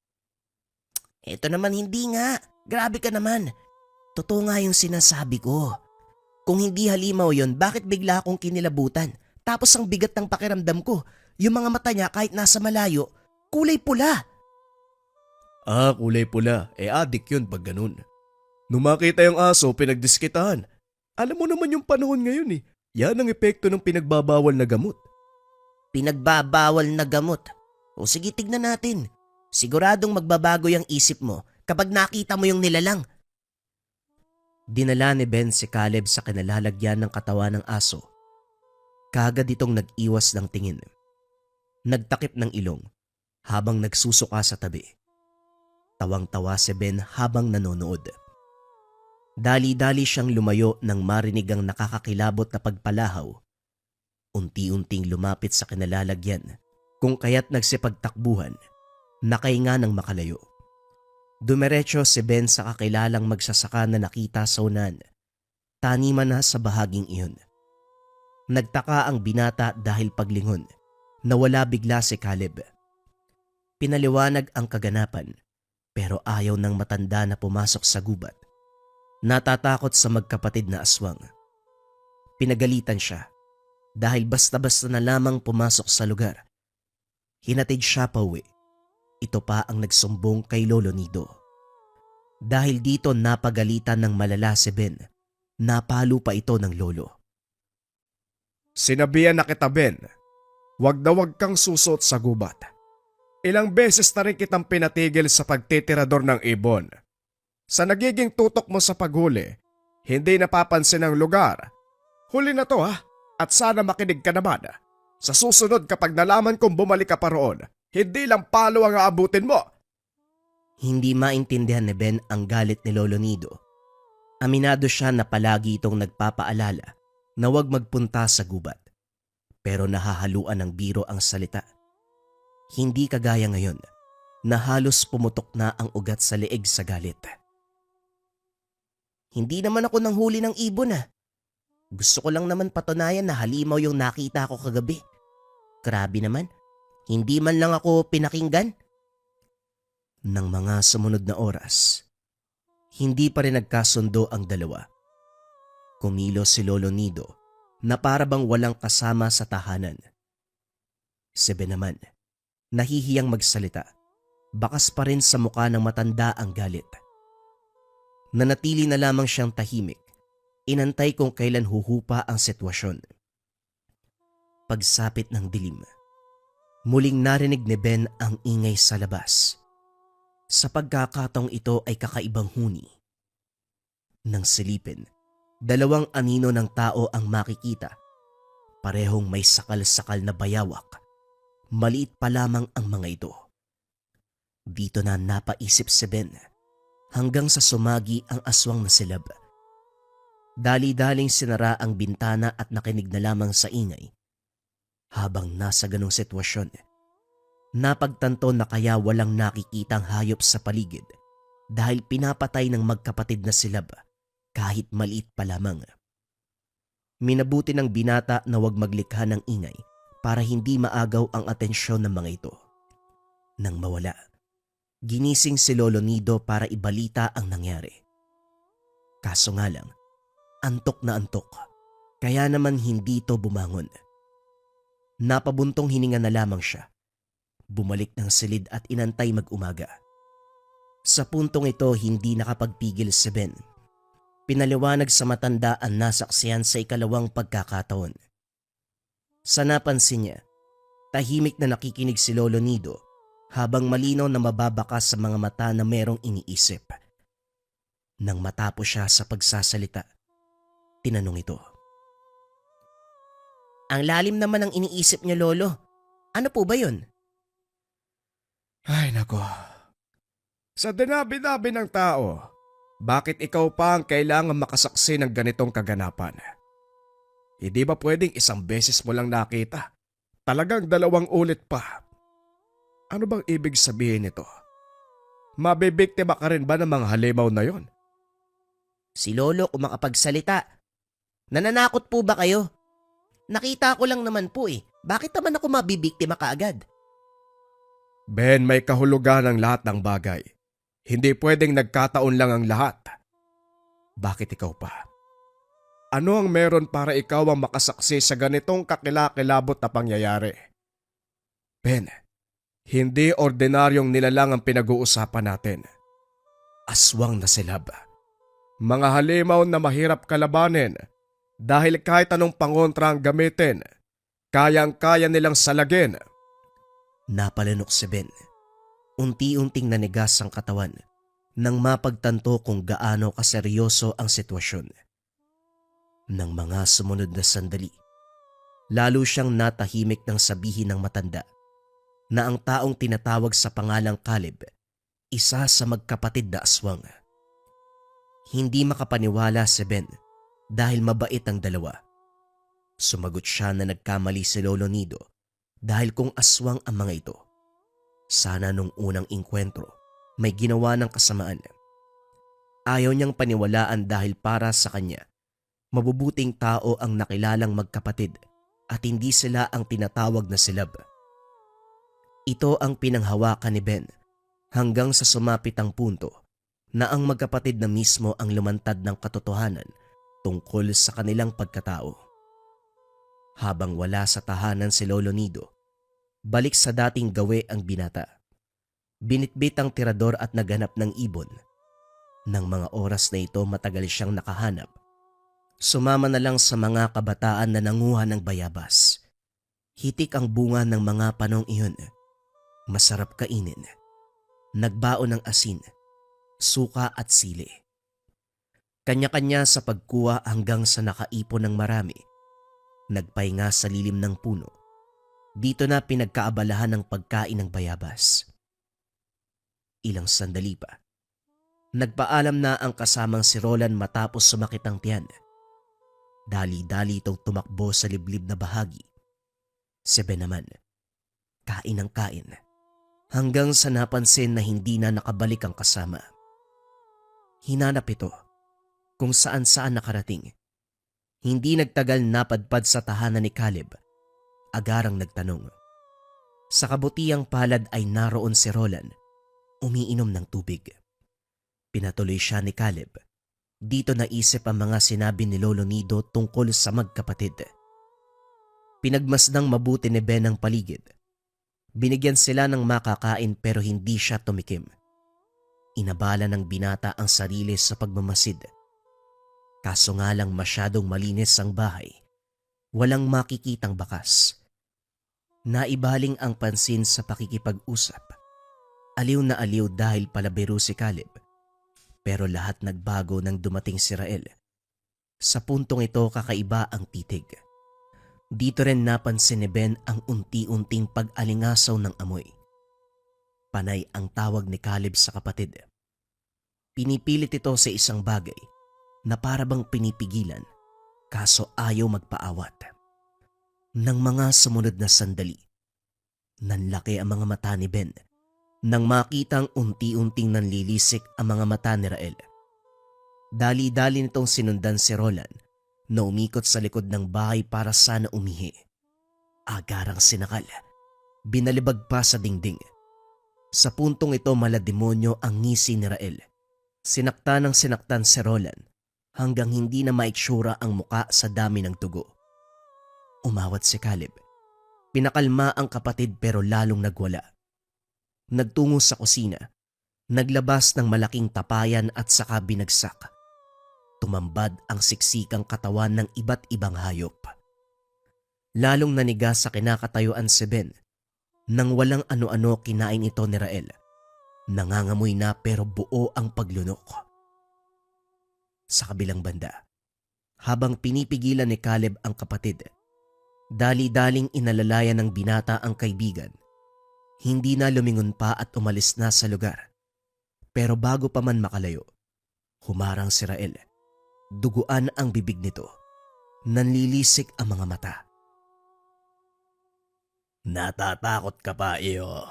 Eto naman hindi nga. Grabe ka naman. Totoo nga yung sinasabi ko. Kung hindi halimaw yon, bakit bigla akong kinilabutan? Tapos ang bigat ng pakiramdam ko, yung mga mata niya kahit nasa malayo, kulay pula. Ah, kulay pula. Eh adik yun pag ganun. Nung makita yung aso, pinagdiskitahan. Alam mo naman yung panahon ngayon eh. Yan ang epekto ng pinagbabawal na gamot. Pinagbabawal na gamot. O sige, tignan natin. Siguradong magbabago yung isip mo kapag nakita mo yung nilalang. Dinala ni Ben si Caleb sa kinalalagyan ng katawan ng aso. Kaagad itong nag-iwas ng tingin. Nagtakip ng ilong habang nagsusuka sa tabi. Tawang-tawa si Ben habang nanonood. Dali-dali siyang lumayo nang marinig ang nakakakilabot na pagpalahaw. Unti-unting lumapit sa kinalalagyan kung kaya't nagsipagtakbuhan, nakahinga ng makalayo. Dumiretso si Ben sa kakilalang magsasaka na nakita sa unan, taniman na sa bahaging iyon. Nagtaka ang binata dahil paglingon, nawala bigla si Caleb. Pinaliwanag ang kaganapan pero ayaw ng matanda na pumasok sa gubat. Natatakot sa magkapatid na aswang. Pinagalitan siya dahil basta-basta na lamang pumasok sa lugar. Hinatid siya pauwi. Ito pa ang nagsumbong kay Lolo Nido. Dahil dito napagalitan ng malala si Ben, napalo pa ito ng lolo. Sinabihan na kita, Ben. Wag na wag kang susot sa gubat. Ilang beses na rin kitang pinatigil sa pagtitirador ng ibon. Sa nagiging tutok mo sa paghuli, hindi napapansin ang lugar. Huli na to ha. At sana makinig ka naman. Sa susunod kapag nalaman kong bumalik ka pa roon, hindi lang palo ang aabutin mo. Hindi maintindihan ni Ben ang galit ni Lolo Nido. Aminado siya na palagi itong nagpapaalala na huwag magpunta sa gubat. Pero nahahaluan ng biro ang salita. Hindi kagaya ngayon na halos pumutok na ang ugat sa leeg sa galit. Hindi naman ako nanghuli ng ibon Gusto ko lang naman patunayan na halimaw yung nakita ko kagabi. Grabe naman, hindi man lang ako pinakinggan. Nang mga sumunod na oras, hindi pa rin nagkasundo ang dalawa. Kumilos si Lolo Nido na para bang walang kasama sa tahanan. Si Ben naman, nahihiyang magsalita, bakas pa rin sa mukha ng matanda ang galit. Nanatili na lamang siyang tahimik, inantay kung kailan huhupa ang sitwasyon. Pagsapit ng dilim, muling narinig ni Ben ang ingay sa labas. Sa pagkakataong ito ay kakaibang huni. Nang silipin, dalawang anino ng tao ang makikita. Parehong may sakal-sakal na bayawak. Maliit pa lamang ang mga ito. Dito na napaisip si Ben hanggang sa sumagi ang aswang na silab. Dali-daling sinara ang bintana at nakinig na lamang sa ingay. Habang nasa ganong sitwasyon, napagtanto na kaya walang nakikitang hayop sa paligid dahil pinapatay ng magkapatid na silab kahit maliit pa lamang. Minabuti ng binata na huwag maglikha ng ingay para hindi maagaw ang atensyon ng mga ito. Nang mawala, ginising si Lolo Nido para ibalita ang nangyari. Kaso nga lang, antok na antok, kaya naman hindi ito bumangon. Napabuntong hininga na lamang siya. Bumalik ng silid at inantay mag-umaga. Sa puntong ito hindi nakapagpigil si Ben. Pinaliwanag sa matanda ang nasaksihan sa ikalawang pagkakataon. Sa napansin niya, tahimik na nakikinig si Lolo Nido habang malinaw na mababakas sa mga mata na merong iniisip. Nang matapos siya sa pagsasalita, tinanong ito. Ang lalim naman ang iniisip niyo, Lolo. Ano po ba yun? Ay nako. Sa dinabi-dabi ng tao, bakit ikaw pa ang kailangan makasaksi ng ganitong kaganapan? Hindi ba pwedeng isang beses mo lang nakita? Talagang 2 ulit pa. Ano bang ibig sabihin nito? Mabibiktima ka rin ba ng mga halimaw na yon? Si Lolo kung makapagsalita. Nananakot po ba kayo? Nakita ko lang naman po Bakit naman ako mabibiktima kaagad? Ben, may kahulugan ang lahat ng bagay. Hindi pwedeng nagkataon lang ang lahat. Bakit ikaw pa? Ano ang meron para ikaw ang makasaksi sa ganitong kakilakilabot na pangyayari? Ben, hindi ordinaryong nilalang ang pinag-uusapan natin. Aswang na silab. Mga halimaw na mahirap kalabanin dahil kahit anong pangontra ang gamitin, kayang-kaya nilang salagin. Napalanok si Ben. Unti-unting nanigas ang katawan nang mapagtanto kung gaano kaseryoso ang sitwasyon. Nang mga sumunod na sandali, lalo siyang natahimik nang sabihin ng matanda na ang taong tinatawag sa pangalang Caleb, isa sa magkapatid na aswang. Hindi makapaniwala si Ben dahil mabait ang dalawa. Sumagot siya na nagkamali si Lolo Nido dahil kung aswang ang mga ito, sana nung unang inkwentro may ginawa ng kasamaan. Ayaw niyang paniwalaan dahil para sa kanya, mabubuting tao ang nakilalang magkapatid at hindi sila ang tinatawag na silab. Ito ang pinanghawakan ni Ben hanggang sa sumapit ang punto na ang magkapatid na mismo ang lumantad ng katotohanan tungkol sa kanilang pagkatao. Habang wala sa tahanan si Lolo Nido, balik sa dating gawe ang binata. Binitbit ang tirador at naghanap ng ibon. Nang mga oras na ito matagal siyang nakahanap, sumama na lang sa mga kabataan na nanguha ng bayabas. Hitik ang bunga ng mga panong iyon. Masarap kainin. Nagbaon ng asin, suka at sili. Kanya-kanya sa pagkuha hanggang sa nakaipon ng marami. Nagpahinga sa lilim ng puno. Dito na pinagkaabalahan ng pagkain ng bayabas. Ilang sandali pa. Nagpaalam na ang kasamang si Roland matapos sumakit ang tiyan. Dali-dali itong tumakbo sa liblib na bahagi. Si Ben naman, kain ng kain. Hanggang sa napansin na hindi na nakabalik ang kasama. Hinanap ito kung saan-saan nakarating. Hindi nagtagal napadpad sa tahanan ni Caleb. Agarang nagtanong. Sa kabutiang palad ay naroon si Roland, umiinom ng tubig. Pinatuloy siya ni Caleb. Dito naisip ang mga sinabi ni Lolo Nido tungkol sa magkapatid. Pinagmasdang mabuti ni Ben ang paligid. Binigyan sila ng makakain pero hindi siya tumikim. Inabala ng binata ang sarili sa pagmamasid. Kaso nga lang masyadong malinis ang bahay. Walang makikitang bakas. Naibaling ang pansin sa pakikipag-usap. Aliw na aliw dahil palabiro si Caleb. Pero lahat nagbago nang dumating si Rael. Sa puntong ito kakaiba ang titig. Dito rin napansin ni Ben ang unti-unting pag-alingasaw ng amoy. Panay ang tawag ni Caleb sa kapatid. Pinipilit ito sa isang bagay na parabang pinipigilan, kaso ayaw magpaawat. Nang mga sumunod na sandali, nanlaki ang mga mata ni Ben nang makitang unti-unting nanlilisik ang mga mata ni Rael. Dali-dali nitong sinundan si Roland na umikot sa likod ng bahay para sana umihi. Agarang sinakal, binalibag pa sa dingding. Sa puntong ito malademonyo ang ngisi ni Rael. Sinaktan ng sinaktan si Roland hanggang hindi na maitsura ang muka sa dami ng dugo. Umawat si Caleb. Pinakalma ang kapatid pero lalong nagwala. Nagtungo sa kusina. Naglabas ng malaking tapayan at saka binagsak. Tumambad ang siksikang katawan ng iba't ibang hayop. Lalong naniga sa kinakatayuan si Ben. Nang walang ano-ano kinain ito ni Rael. Nangangamoy na pero buo ang paglunok. Sa kabilang banda, habang pinipigilan ni Caleb ang kapatid, dali-daling inalalayan ng binata ang kaibigan. Hindi na lumingon pa at umalis na sa lugar. Pero bago pa man makalayo, humarang si Rael. Duguan ang bibig nito. Nanlilisik ang mga mata. Natatakot ka pa, iyo.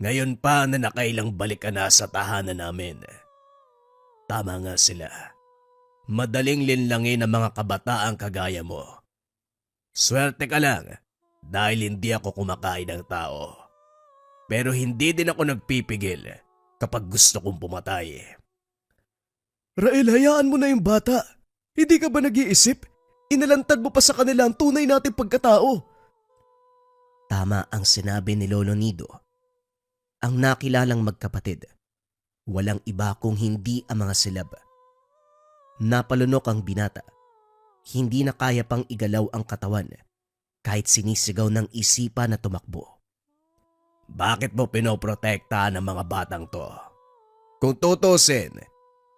Ngayon pa na nakailang balik ka na sa tahanan namin. Tama nga sila. Madaling linlangin ang mga kabataang kagaya mo. Swerte ka lang dahil hindi ako kumakain ng tao. Pero hindi din ako nagpipigil kapag gusto kong pumatay. Rael, hayaan mo na yung bata. Hindi ka ba nag-iisip? Inalantad mo pa sa kanila ang tunay nating pagkatao. Tama ang sinabi ni Lolo Nido. Ang nakilalang magkapatid, walang iba kung hindi ang mga silab. Napalunok ang binata. Hindi na kaya pang igalaw ang katawan kahit sinisigaw ng isipan na tumakbo. Bakit mo pinoprotektahan ang mga batang to? Kung tutusin,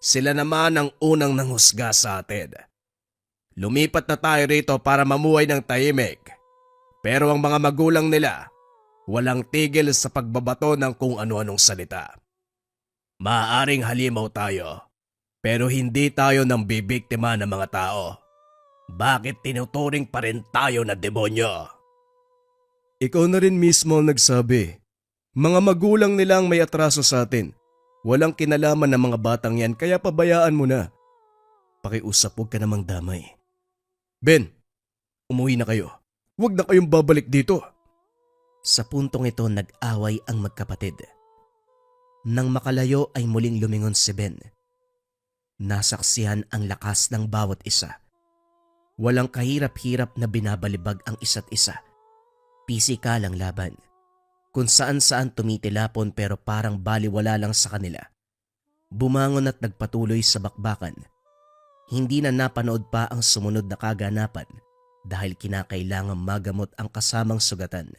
sila naman ang unang nanghusga sa atin. Lumipat na tayo rito para mamuhay ng tahimik. Pero ang mga magulang nila, walang tigil sa pagbabato ng kung ano-anong salita. Maaaring halimaw tayo, pero hindi tayo nang bibiktima ng mga tao. Bakit tinuturing pa rin tayo na demonyo? Ikaw na rin mismo ang nagsabi. Mga magulang nilang may atraso sa atin. Walang kinalaman ng mga batang yan kaya pabayaan mo na. Pakiusap, huwag ka namang damay. Ben, umuwi na kayo. Huwag na kayong babalik dito. Sa puntong ito nag-away ang magkapatid. Nang makalayo ay muling lumingon si Ben. Nasaksihan ang lakas ng bawat isa. Walang kahirap-hirap na binabalibag ang isa't isa. Pisikal ang laban. Kung saan-saan tumitilapon pero parang baliwala lang sa kanila. Bumangon at nagpatuloy sa bakbakan. Hindi na napanood pa ang sumunod na kaganapan dahil kinakailangang magamot ang kasamang sugatan.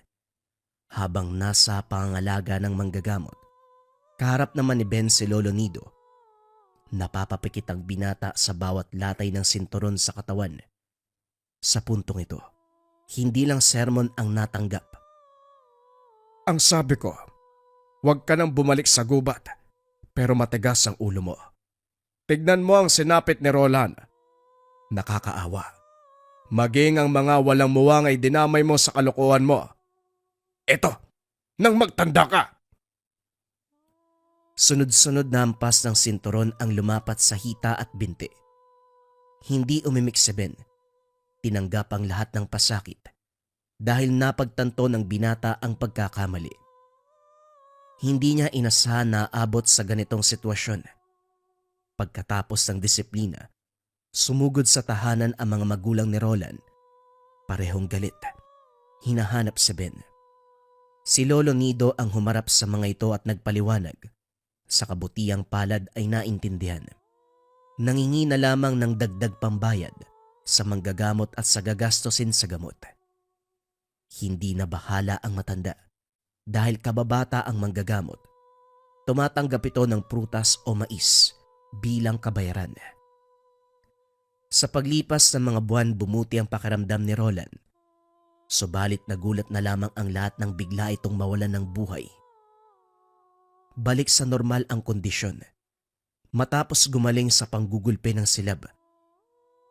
Habang nasa pangangalaga ng manggagamot, kaharap naman ni Ben si Lolo Nido. Napapapikit ang binata sa bawat latay ng sinturon sa katawan. Sa puntong ito, hindi lang sermon ang natanggap. Ang sabi ko, huwag ka nang bumalik sa gubat, pero matigas ang ulo mo. Tignan mo ang sinapit ni Roland. Nakakaawa. Maging ang mga walang muwang ay dinamay mo sa kalokohan mo. Eto, nang magtanda ka! Sunod-sunod na hampas ng sinturon ang lumapat sa hita at binti. Hindi umimik si Ben. Tinanggap ang lahat ng pasakit dahil napagtanto ng binata ang pagkakamali. Hindi niya inasahan na aabot sa ganitong sitwasyon. Pagkatapos ng disiplina, sumugod sa tahanan ang mga magulang ni Roland. Parehong galit. Hinahanap si Ben. Si Lolo Nido ang humarap sa mga ito at nagpaliwanag. Sa kabutiang palad ay naintindihan. Nangingi na lamang ng dagdag pambayad sa manggagamot at sa gagastusin sa gamot. Hindi na bahala ang matanda dahil kababata ang manggagamot. Tumatanggap ito ng prutas o mais bilang kabayaran. Sa paglipas ng mga buwan, bumuti ang pakiramdam ni Roland. Subalit nagulat na lamang ang lahat nang bigla itong mawalan ng buhay. Balik sa normal ang kondisyon matapos gumaling sa panggugulpe ng silab.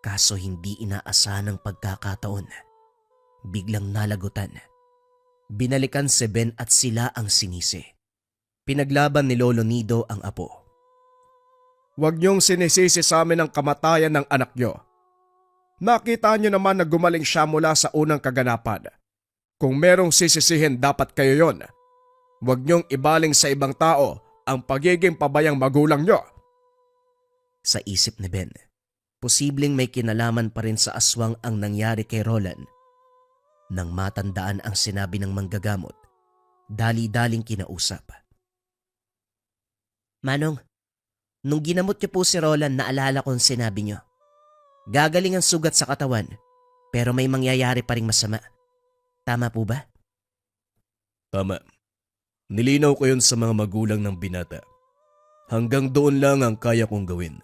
Kaso hindi inaasahan ang pagkakataon. Biglang nalagutan. Binalikan si Ben at sila ang sinisi. Pinaglaban ni Lolo Nido ang apo. Huwag niyong sinisisi sa amin ang kamatayan ng anak niyo. Nakita niyo naman na gumaling siya mula sa unang kaganapan. Kung merong sisisihin, dapat kayo yon. Huwag niyong ibaling sa ibang tao ang pagiging pabayang magulang niyo. Sa isip ni Ben, posibleng may kinalaman pa rin sa aswang ang nangyari kay Roland. Nang matandaan ang sinabi ng manggagamot, dali-daling kinausap. Manong, nung ginamot niyo po si Roland, naalala kong sinabi niyo. Gagaling ang sugat sa katawan, pero may mangyayari pa ring masama. Tama po ba? Tama. Nilinaw ko yun sa mga magulang ng binata. Hanggang doon lang ang kaya kong gawin.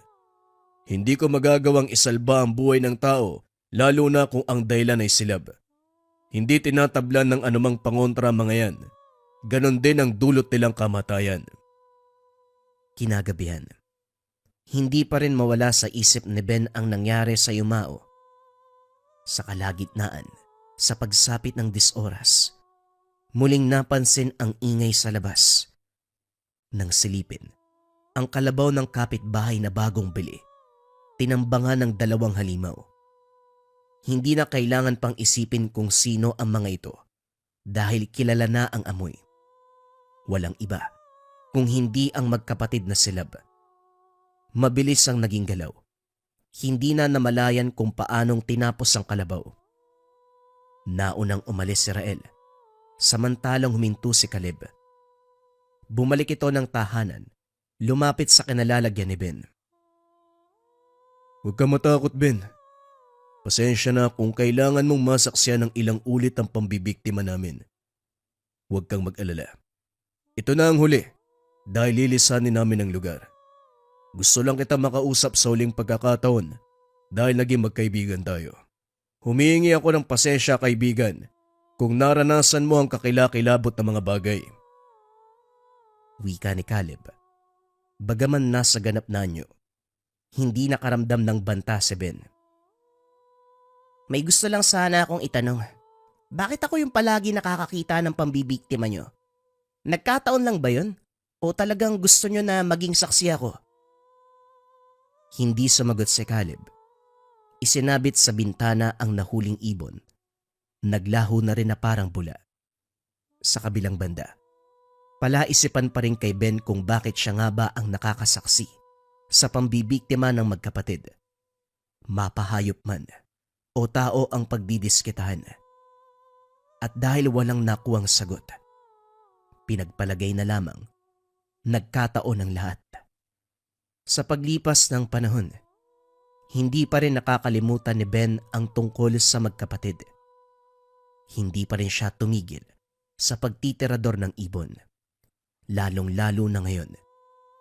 Hindi ko magagawang isalba ang buhay ng tao, lalo na kung ang dahilan ay silab. Hindi tinatablan ng anumang pangontra mga yan. Ganon din ang dulot nilang kamatayan. Kinagabihan. Hindi pa rin mawala sa isip ni Ben ang nangyari sa Yumao. Sa kalagitnaan, sa pagsapit ng 10 oras, muling napansin ang ingay sa labas. Nang silipin, ang kalabaw ng kapitbahay na bagong bili, tinambangan ng 2 halimaw. Hindi na kailangan pang isipin kung sino ang mga ito dahil kilala na ang amoy. Walang iba kung hindi ang magkapatid na silab. Mabilis ang naging galaw. Hindi na namalayan kung paanong tinapos ang kalabaw. Naunang umalis si Rael, samantalang huminto si Caleb. Bumalik ito ng tahanan, lumapit sa kinalalagyan ni Ben. Huwag ka matakot, Ben. Pasensya na kung kailangan mong masaksiyan ng ilang ulit ang pambibiktima namin. Huwag kang mag-alala. Ito na ang huli dahil lilisanin namin ang lugar. Gusto lang kita makausap sa huling pagkakataon dahil naging magkaibigan tayo. Humihingi ako ng pasensya, kaibigan, kung naranasan mo ang kakilakilabot na mga bagay. Wika ni Caleb. Bagaman nasa ganap na anyo, hindi nakaramdam ng banta si Ben. May gusto lang sana akong itanong. Bakit ako yung palagi nakakakita ng pambibiktima nyo? Nagkataon lang ba yun? O talagang gusto nyo na maging saksi ako? Hindi sumagot si Caleb. Isinabit sa bintana ang nahuling ibon. Naglaho na rin na parang bula. Sa kabilang banda, palaisipan pa rin kay Ben kung bakit siya nga ba ang nakakasaksi sa pambibiktima ng magkapatid. Mapahayop man o tao ang pagdidiskitahan. At dahil walang nakuwang sagot, pinagpalagay na lamang nagkataon ang lahat. Sa paglipas ng panahon, hindi pa rin nakakalimutan ni Ben ang tungkol sa magkapatid. Hindi pa rin siya tumigil sa pagtitirador ng ibon. Lalong-lalo na ngayon,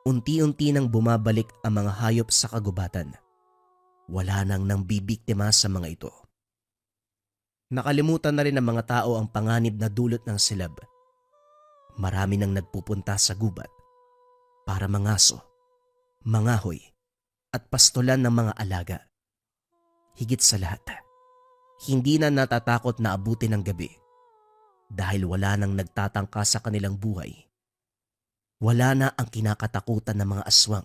Unti-unti nang bumabalik ang mga hayop sa kagubatan. Wala nang bibiktima sa mga ito. Nakalimutan na rin ng mga tao ang panganib na dulot ng silab. Marami nang nagpupunta sa gubat para mangaso, mangahoy at pastulan ng mga alaga. Higit sa lahat, hindi na natatakot na abutin ng gabi dahil wala nang nagtatangka sa kanilang buhay. Wala na ang kinakatakutan ng mga aswang